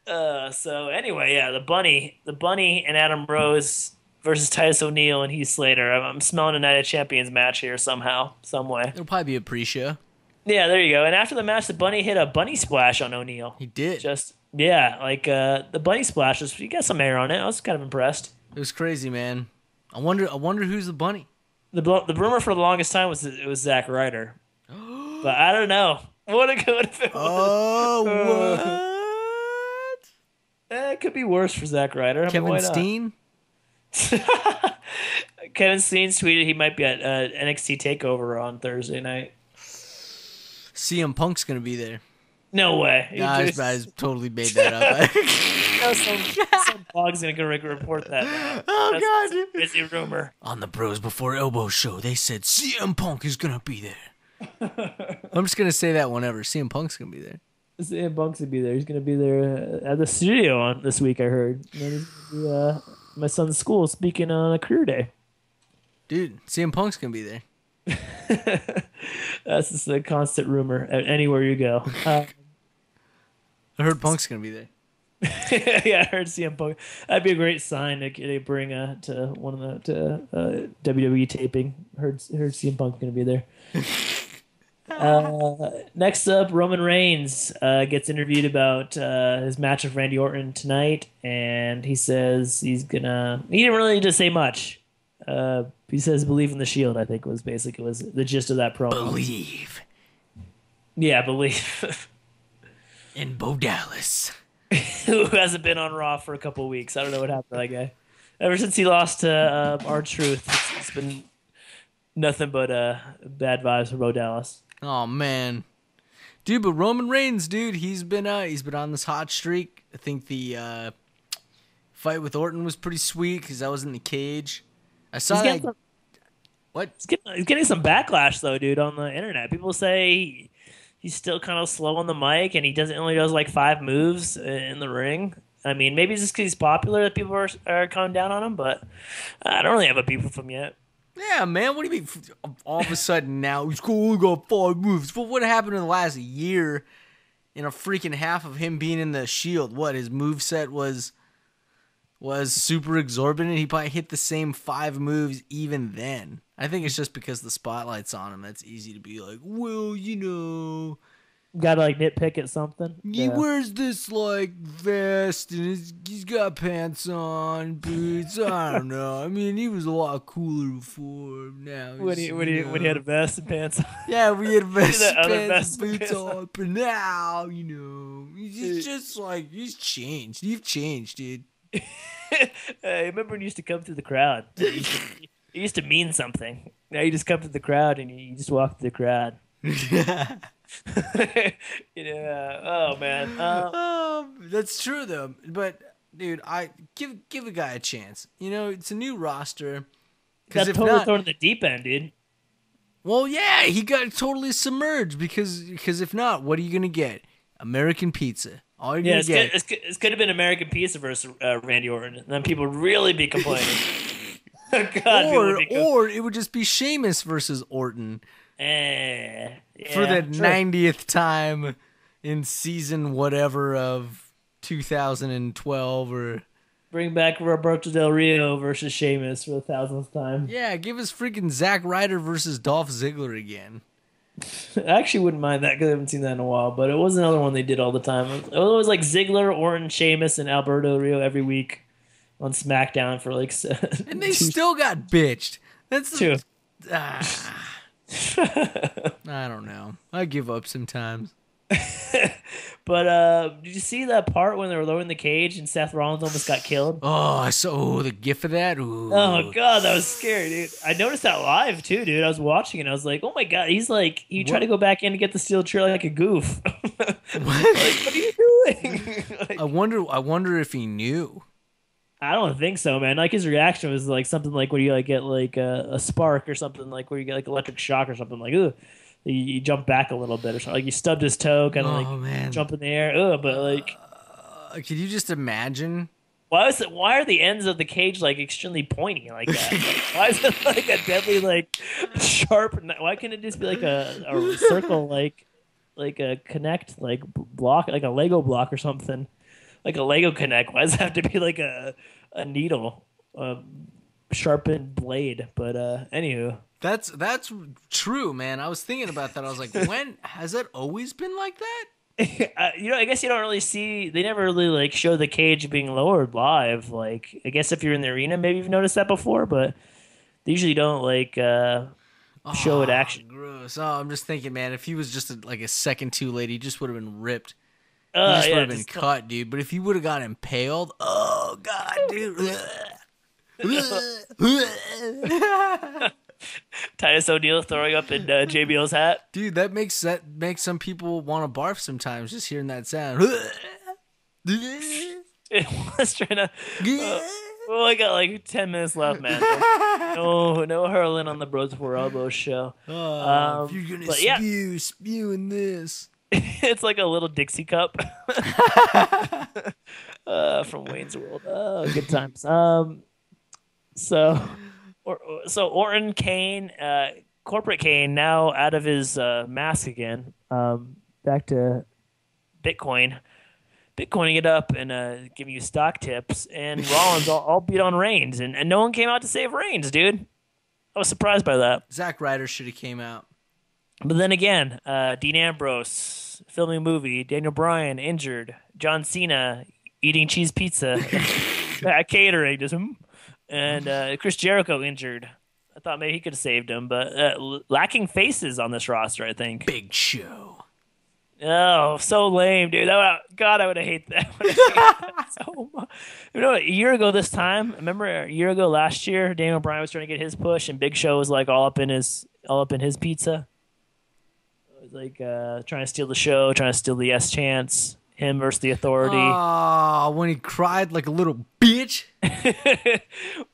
So anyway, yeah, the bunny and Adam Rose versus Titus O'Neil and Heath Slater. I'm smelling a Night of Champions match here somehow, some way. It'll probably be a pre-show. Yeah, there you go. And after the match, the bunny hit a bunny splash on O'Neil. He did. The bunny splash he got some air on it. I was kind of impressed. It was crazy, man. I wonder who's the bunny. The rumor for the longest time was it was Zack Ryder, but I don't know. What if it was? Oh, what? It could be worse for Zack Ryder. Kevin Steen? Kevin Steen's tweeted he might be at NXT Takeover on Thursday night. CM Punk's gonna be there. No way. I totally made that up. Some blog's gonna go report that now. Oh God! Busy rumor. On the Bros Before Elbow show, they said CM Punk is gonna be there. I'm just gonna say that whenever CM Punk's gonna be there. CM Punk's gonna be there. He's gonna be there at the studio on this week. I heard. And then he's gonna be, my son's school speaking on a career day. Dude, CM Punk's gonna be there. That's just a constant rumor anywhere you go. I heard Punk's gonna be there. Yeah, I heard CM Punk. That'd be a great sign to bring to one of the WWE taping. Heard CM Punk gonna be there. Next up, Roman Reigns gets interviewed about his match with Randy Orton tonight, and he says he didn't really just say much. He says believe in the Shield, I think was the gist of that promo. Believe. Yeah, believe. In Bo Dallas. Who hasn't been on Raw for a couple weeks. I don't know what happened to that guy. Ever since he lost to R-Truth, it's been nothing but bad vibes for Bo Dallas. Oh man, dude! But Roman Reigns, dude, he's been on this hot streak. I think the fight with Orton was pretty sweet because that was in the cage. I saw that. What? He's getting some backlash though, dude, on the internet. People say he's still kind of slow on the mic and he only does like 5 moves in the ring. I mean, maybe it's just because he's popular that people are coming down on him, but I don't really have a beef with him yet. Yeah, man. What do you mean? All of a sudden now he's cool. Got 5 moves. Well, what happened in the last year? In a freaking half of him being in the Shield, what his moveset was super exorbitant. He probably hit the same 5 moves even then. I think it's just because the spotlight's on him. That's easy to be like, well, you know. Gotta like nitpick at something. He wears this like vest and he's got pants on, boots. I don't know. I mean, he was a lot cooler before. Now when he had a vest and pants on. Yeah, we had vest and pants and boots on. But now, you know, he's just like he's changed. You've changed, dude. I remember when you used to come through the crowd. It used to mean something. Now you just come through the crowd and you just walk through the crowd. Yeah. Oh man. That's true though. But dude, I give a guy a chance. You know, it's a new roster. Got totally thrown in the deep end, dude. Well, yeah, he got totally submerged because if not, what are you gonna get? American pizza. All you're gonna get. It could have been American Pizza versus Randy Orton, and then people would really be complaining. God, or it would just be Sheamus versus Orton. Yeah, for the 90th time in season whatever of 2012 or bring back Roberto Del Rio versus Sheamus for the 1000th time. Yeah, give us freaking Zack Ryder versus Dolph Ziggler again. I actually wouldn't mind that because I haven't seen that in a while, but it was another one they did all the time. It was like Ziggler, Orton, Sheamus, and Alberto Del Rio every week on SmackDown for like and they still got bitched. That's true. I don't know. I give up sometimes. But did you see that part when they were lowering the cage and Seth Rollins almost got killed? Oh, I saw the gif of that. Ooh. Oh god, that was scary, dude. I noticed that live too, dude. I was watching it. I was like, oh my god, he's like, he tried to go back in to get the steel chair like a goof. What are you doing? I wonder if he knew. I don't think so, man. Like his reaction was like something like when you like get like a spark or something, like where you get like electric shock or something, like ooh. You jump back a little bit or something. Like you stubbed his toe, kind of jump in the air. Ugh, but like, could you just imagine? Why are the ends of the cage like extremely pointy like that? Like, why is it like a deadly like sharp? Why can't it just be like a circle like a connect like block like a Lego block or something? Like a Lego connect. Why does it have to be like a needle, sharpened blade? But anywho. That's true, man. I was thinking about that. I was like, when has that always been like that? I guess you don't really see. They never really like show the cage being lowered live. Like, I guess if you're in the arena, maybe you've noticed that before, but they usually don't like show it action. Gross. Oh, I'm just thinking, man. If he was just like a second too late, he just would have been ripped. He just would have been cut, dude. But if he would have got impaled, oh god, dude. Titus O'Neil throwing up in JBL's hat. Dude, that makes some people want to barf sometimes just hearing that sound. It was trying to. I got like 10 minutes left, man. No hurling on the Bros Before Elbows show. If you're gonna spew in this. It's like a little Dixie cup from Wayne's World. Oh, good times. So Orton, Kane, corporate Kane, now out of his mask again. Back to Bitcoining it up and giving you stock tips. And Rollins all beat on Reigns, and no one came out to save Reigns, dude. I was surprised by that. Zack Ryder should have came out. But then again, Dean Ambrose filming a movie, Daniel Bryan injured, John Cena eating cheese pizza at catering, and Chris Jericho injured. I thought maybe he could have saved him, but lacking faces on this roster, I think. Big Show. Oh, so lame, dude. God, I would have hated that. So much. A year ago this time, remember a year ago last year, Daniel Bryan was trying to get his push, and Big Show was like all up in his pizza. It was like trying to steal the show, trying to steal the yes chance. Him versus the Authority. Oh, when he cried like a little bitch.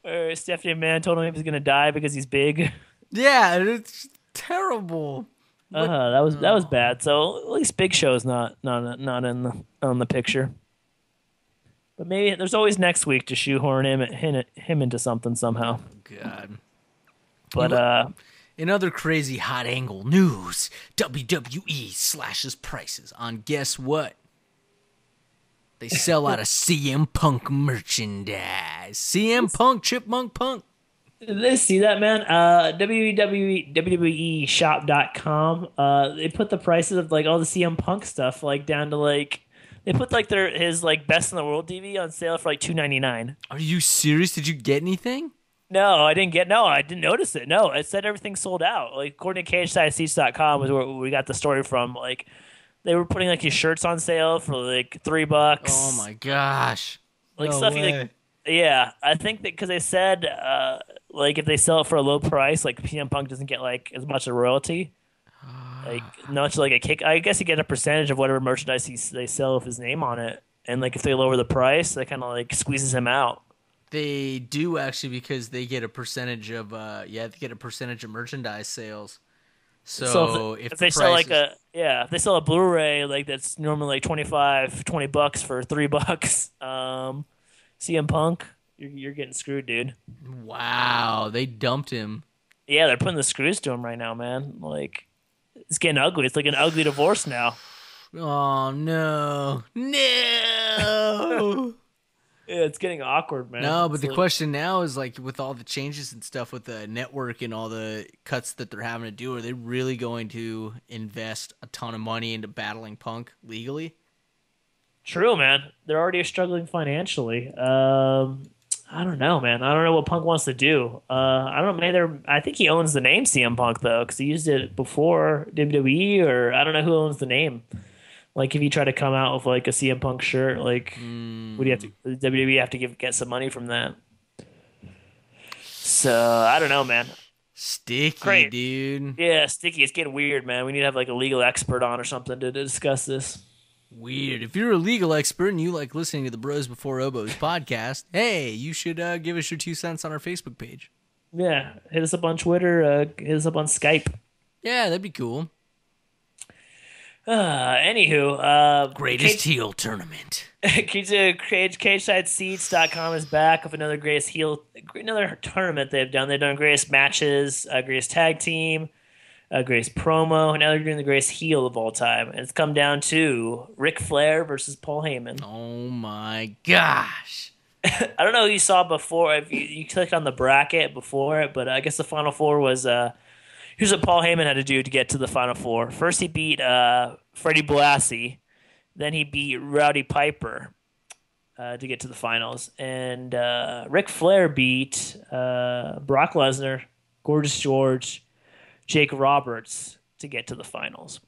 Where Stephanie McMahon told him he was going to die because he's big. Yeah, it's terrible. That was bad. So at least Big Show's not on the picture. But maybe there's always next week to shoehorn him into something somehow. Oh, God. But in other crazy hot angle news, WWE slashes prices on guess what? They sell out of CM Punk merchandise. CM Punk, Chipmunk Punk. Did they see that, man? WWE shop.com. They put the prices of like all the CM Punk stuff like down to like they put like his like best in the world DVD on sale for like $2.99. Are you serious? Did you get anything? No, I didn't notice it. No, it said everything sold out. Like according to CageSideSeats.com was where we got the story from. Like they were putting like his shirts on sale for like $3. Oh my gosh! Like no stuff way. like yeah. I think that because they said like if they sell it for a low price, like CM Punk doesn't get like as much a royalty. Like not like a kick. I guess you get a percentage of whatever merchandise they sell with his name on it. And like if they lower the price, that kind of like squeezes him out. They do actually because they get a percentage of merchandise sales. So if they sell like if they sell a Blu-ray like that's normally like $20 for $3, CM Punk, you're getting screwed, dude. Wow, they dumped him. Yeah, they're putting the screws to him right now, man. Like it's getting ugly. It's like an ugly divorce now. Oh no. Yeah, it's getting awkward, man. No, but the question now is like with all the changes and stuff with the network and all the cuts that they're having to do, are they really going to invest a ton of money into battling Punk legally? True, man. They're already struggling financially. I don't know, man. I don't know what Punk wants to do. I don't know. I think he owns the name CM Punk though, because he used it before WWE, or I don't know who owns the name. Like if you try to come out with like a CM Punk shirt, like would you have to WWE have to get some money from that? So I don't know, man. Sticky, dude. Yeah, sticky. It's getting weird, man. We need to have like a legal expert on or something to discuss this. Weird. If you're a legal expert and you like listening to the Bros Before Elbows podcast, hey, you should give us your 2 cents on our Facebook page. Yeah, hit us up on Twitter. Hit us up on Skype. Yeah, that'd be cool. Anywho, greatest heel tournament. CageSideSeats.com is back with another tournament they've done. They've done greatest matches, greatest tag team, greatest promo, and now they're doing the greatest heel of all time. And it's come down to Ric Flair versus Paul Heyman. Oh my gosh. I don't know who you saw before. If you clicked on the bracket before it, but I guess the Final Four was... Here's what Paul Heyman had to do to get to the Final Four. First, he beat Freddie Blassie. Then he beat Rowdy Piper to get to the finals. And Ric Flair beat Brock Lesnar, Gorgeous George, Jake Roberts to get to the finals.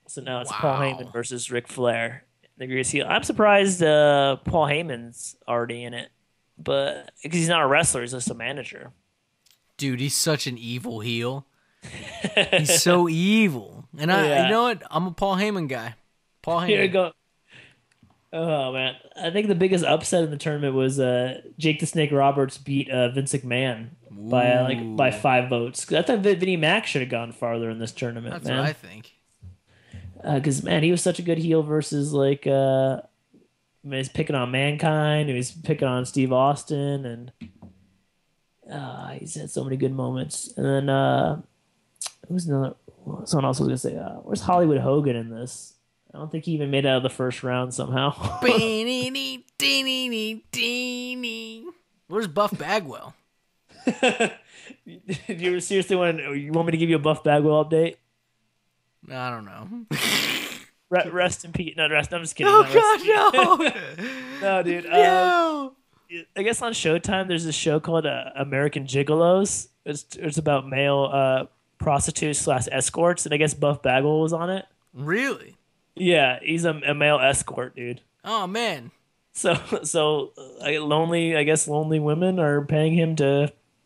So now it's Paul Heyman versus Ric Flair. I'm surprised Paul Heyman's already in it. but because he's not a wrestler, he's just a manager. Dude, he's such an evil heel. He's so evil. And you know what? I'm a Paul Heyman guy. Paul Heyman. Here we go. Oh man, I think the biggest upset in the tournament was Jake the Snake Roberts beat Vince McMahon by 5 votes. I thought Vinnie Mac should have gone farther in this tournament. That's man. what I think. Because man, he was such a good heel versus like he's picking on Mankind, he was picking on Steve Austin, and he's had so many good moments. And then who's another? Someone else was gonna say, where's Hollywood Hogan in this? I don't think he even made it out of the first round somehow. Where's Buff Bagwell? You seriously you want me to give you a Buff Bagwell update? I don't know. Rest in peace. No, rest. I'm just kidding. Oh God, no. No, dude. No. I guess on Showtime there's this show called American Gigolos. It's about male prostitutes / escorts, and I guess Buff Bagwell was on it. Really? Yeah, he's a male escort, dude. Oh man. So lonely women are paying him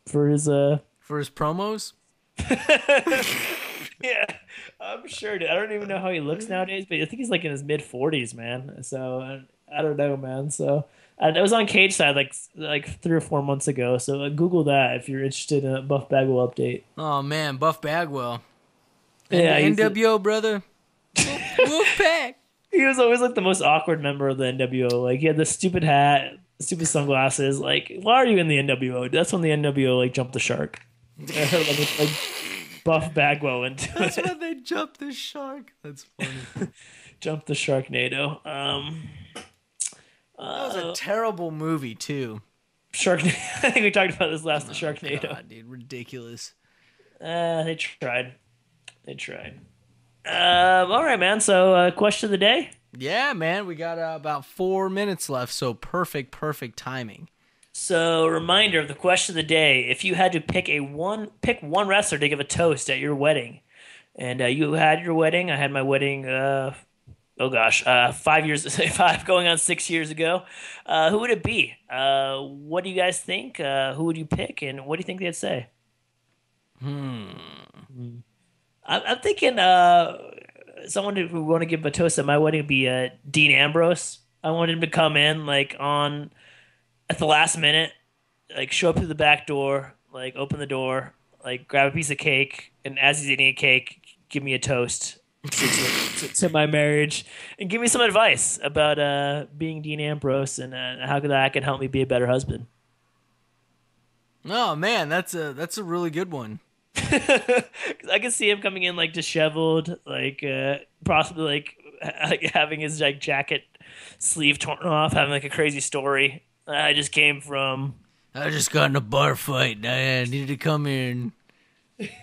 for his promos. Yeah, I'm sure, dude. I don't even know how he looks nowadays, but I think he's like in his mid-40s, man. So I don't know, man. So it was on Cage Side like 3 or 4 months ago. So Google that if you're interested in a Buff Bagwell update. Oh man, Buff Bagwell. Yeah, NWO brother. Wolfpack. He was always like the most awkward member of the NWO. Like he had the stupid hat, stupid sunglasses. Like, why are you in the NWO? That's when the NWO like jumped the shark. Like Buff Bagwell into That's when they jumped the shark. That's funny. Jumped the Sharknado. That was a terrible movie too. I think we talked about this last. The Sharknado. God, dude, ridiculous. They tried. All right, man. So, question of the day. Yeah, man. We got about 4 minutes left, so perfect timing. So, reminder of the question of the day: if you had to pick one wrestler to give a toast at your wedding, and you had your wedding, I had my wedding. 5 years, 5 going on 6 years ago. Who would it be? What do you guys think? Who would you pick, and what do you think they'd say? I'm thinking someone who would want to give a toast at my wedding would be Dean Ambrose. I wanted him to come in at the last minute, show up through the back door, open the door, grab a piece of cake, and as he's eating a cake, give me a toast to my marriage, and give me some advice about being Dean Ambrose and how that can help me be a better husband. Oh man, that's a really good one. I can see him coming in disheveled, possibly having his jacket sleeve torn off, having a crazy story. I just got in a bar fight and I needed to come in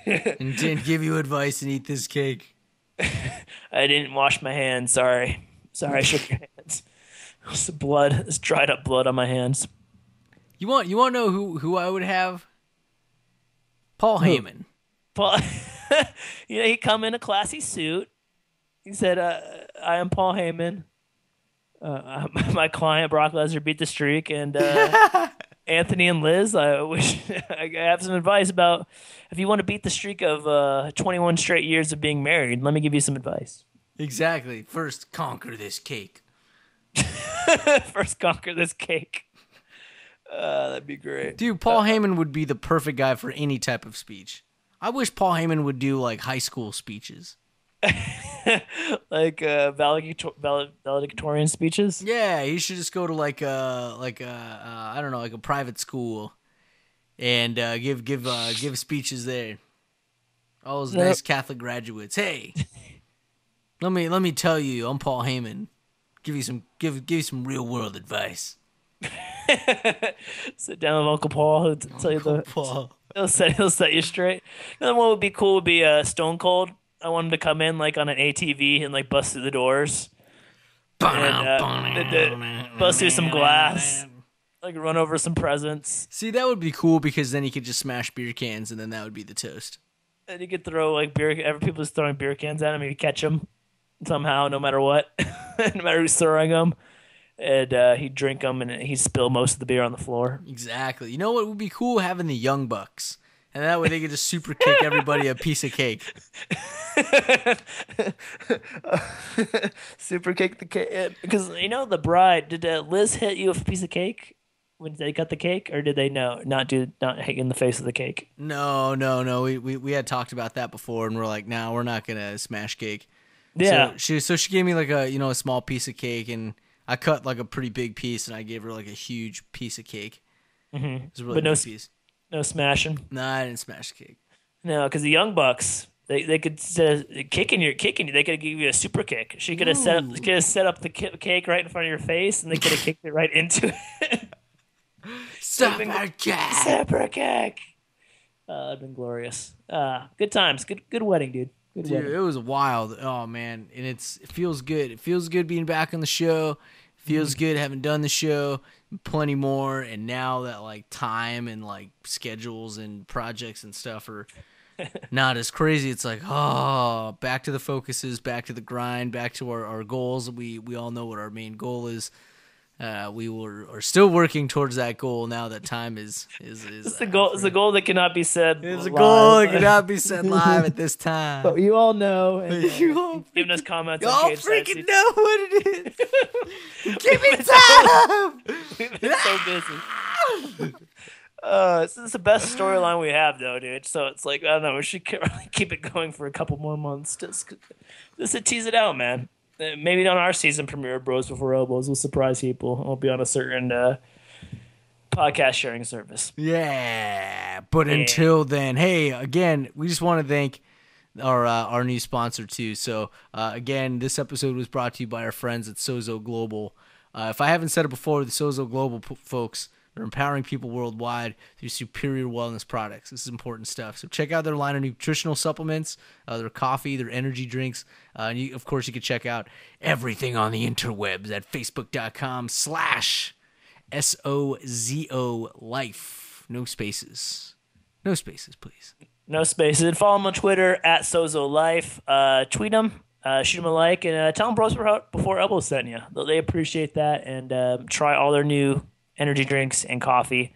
and give you advice and eat this cake. I didn't wash my hands. Sorry, I shook your hands. It's dried up blood on my hands. You want to know who I would have? Paul Heyman. Paul, he'd come in a classy suit. He said, "I am Paul Heyman. My client Brock Lesnar beat the streak, and Anthony and Liz. I wish I have some advice about if you want to beat the streak of 21 straight years of being married. Let me give you some advice. Exactly. First, conquer this cake. First, conquer this cake. That'd be great. Dude, Paul Heyman would be the perfect guy for any type of speech. I wish Paul Heyman would do high school speeches. Valedictorian speeches? Yeah, he should just go to I don't know, a private school and give speeches there. All those nice Catholic graduates. Hey, let me tell you, I'm Paul Heyman. Give you some real world advice. Sit down with Uncle Paul. He'll tell you Paul. He'll set you straight. Another one would be cool. Would be Stone Cold. I want him to come in on an ATV and bust through the doors, and bust through some glass, run over some presents. See, that would be cool because then he could just smash beer cans, and then that would be the toast. And he could throw beer. People just throwing beer cans at him. He could catch them somehow, no matter what, no matter who's throwing them. and he'd drink them, and he'd spill most of the beer on the floor. Exactly. You know what would be cool? Having the Young Bucks. And that way they could just super kick everybody a piece of cake. Super kick the cake. Because, the bride, did Liz hit you with a piece of cake when they got the cake? Or did they not hit in the face of the cake? No. We had talked about that before, and we're like, no, we're not going to smash cake. Yeah. So she gave me like a small piece of cake, and I cut like a pretty big piece, and I gave her like a huge piece of cake. Mm-hmm. It was a really big piece. No smashing. No, I didn't smash the cake. No, because the Young Bucks, they could kicking you. They could give you a super kick. She could have set up the cake right in front of your face, and they could have kicked it right into it. Super kick. It'd been glorious. Good times. Good wedding, dude. Good wedding. It was wild. Oh man, and it feels good. It feels good being back on the show. Feels good having done the show, plenty more, and now that like time and like schedules and projects and stuff are not as crazy. It's like, back to the focuses, back to the grind, back to our goals. We all know what our main goal is. We are still working towards that goal now that time is it's the goal. It's a goal that cannot be said. It's a goal that cannot be said live at this time. But you all know. And, giving us comments. Y'all freaking know what it is. Give me time. We've been so busy. This is the best storyline we have, though, dude. So it's like, I don't know. We should keep it going for a couple more months. Just to tease it out, man. Maybe on our season premiere of Bros Before Elbows, we'll surprise people. We'll be on a certain podcast sharing service. Yeah, but until then, hey, again, we just want to thank our new sponsor too. So again, this episode was brought to you by our friends at Sozo Global. If I haven't said it before, the Sozo Global folks are empowering people worldwide through superior wellness products. This is important stuff. So check out their line of nutritional supplements, their coffee, their energy drinks. And of course, you can check out everything on the interwebs at facebook.com/SOZO Life. No spaces. No spaces, please. No spaces. And follow them on Twitter at Sozo Life. Tweet them. Shoot them a like. And tell them Bros Before Elbows sent you. They appreciate that. And try all their new energy drinks and coffee.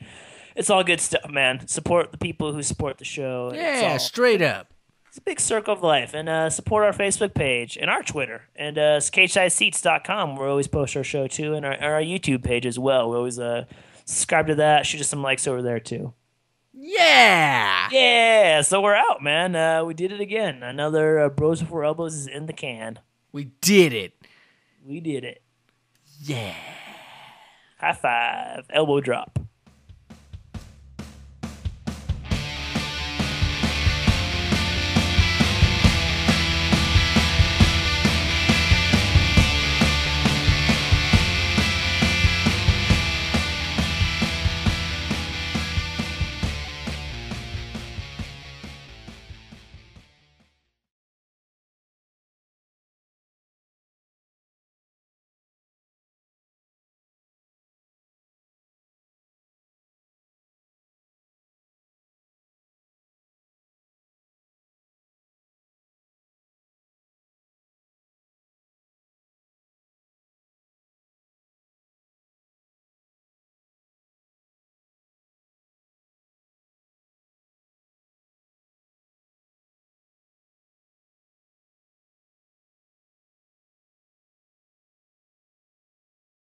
It's all good stuff, man. Support the people who support the show. Yeah, straight up. It's a big circle of life. And support our Facebook page and our Twitter. And CageSideSeats.com, where we always post our show too. And our YouTube page as well. We always subscribe to that. Shoot us some likes over there too. Yeah! Yeah! So we're out, man. We did it again. Another Bros Before Elbows is in the can. We did it. We did it. Yeah. High five. Elbow drop.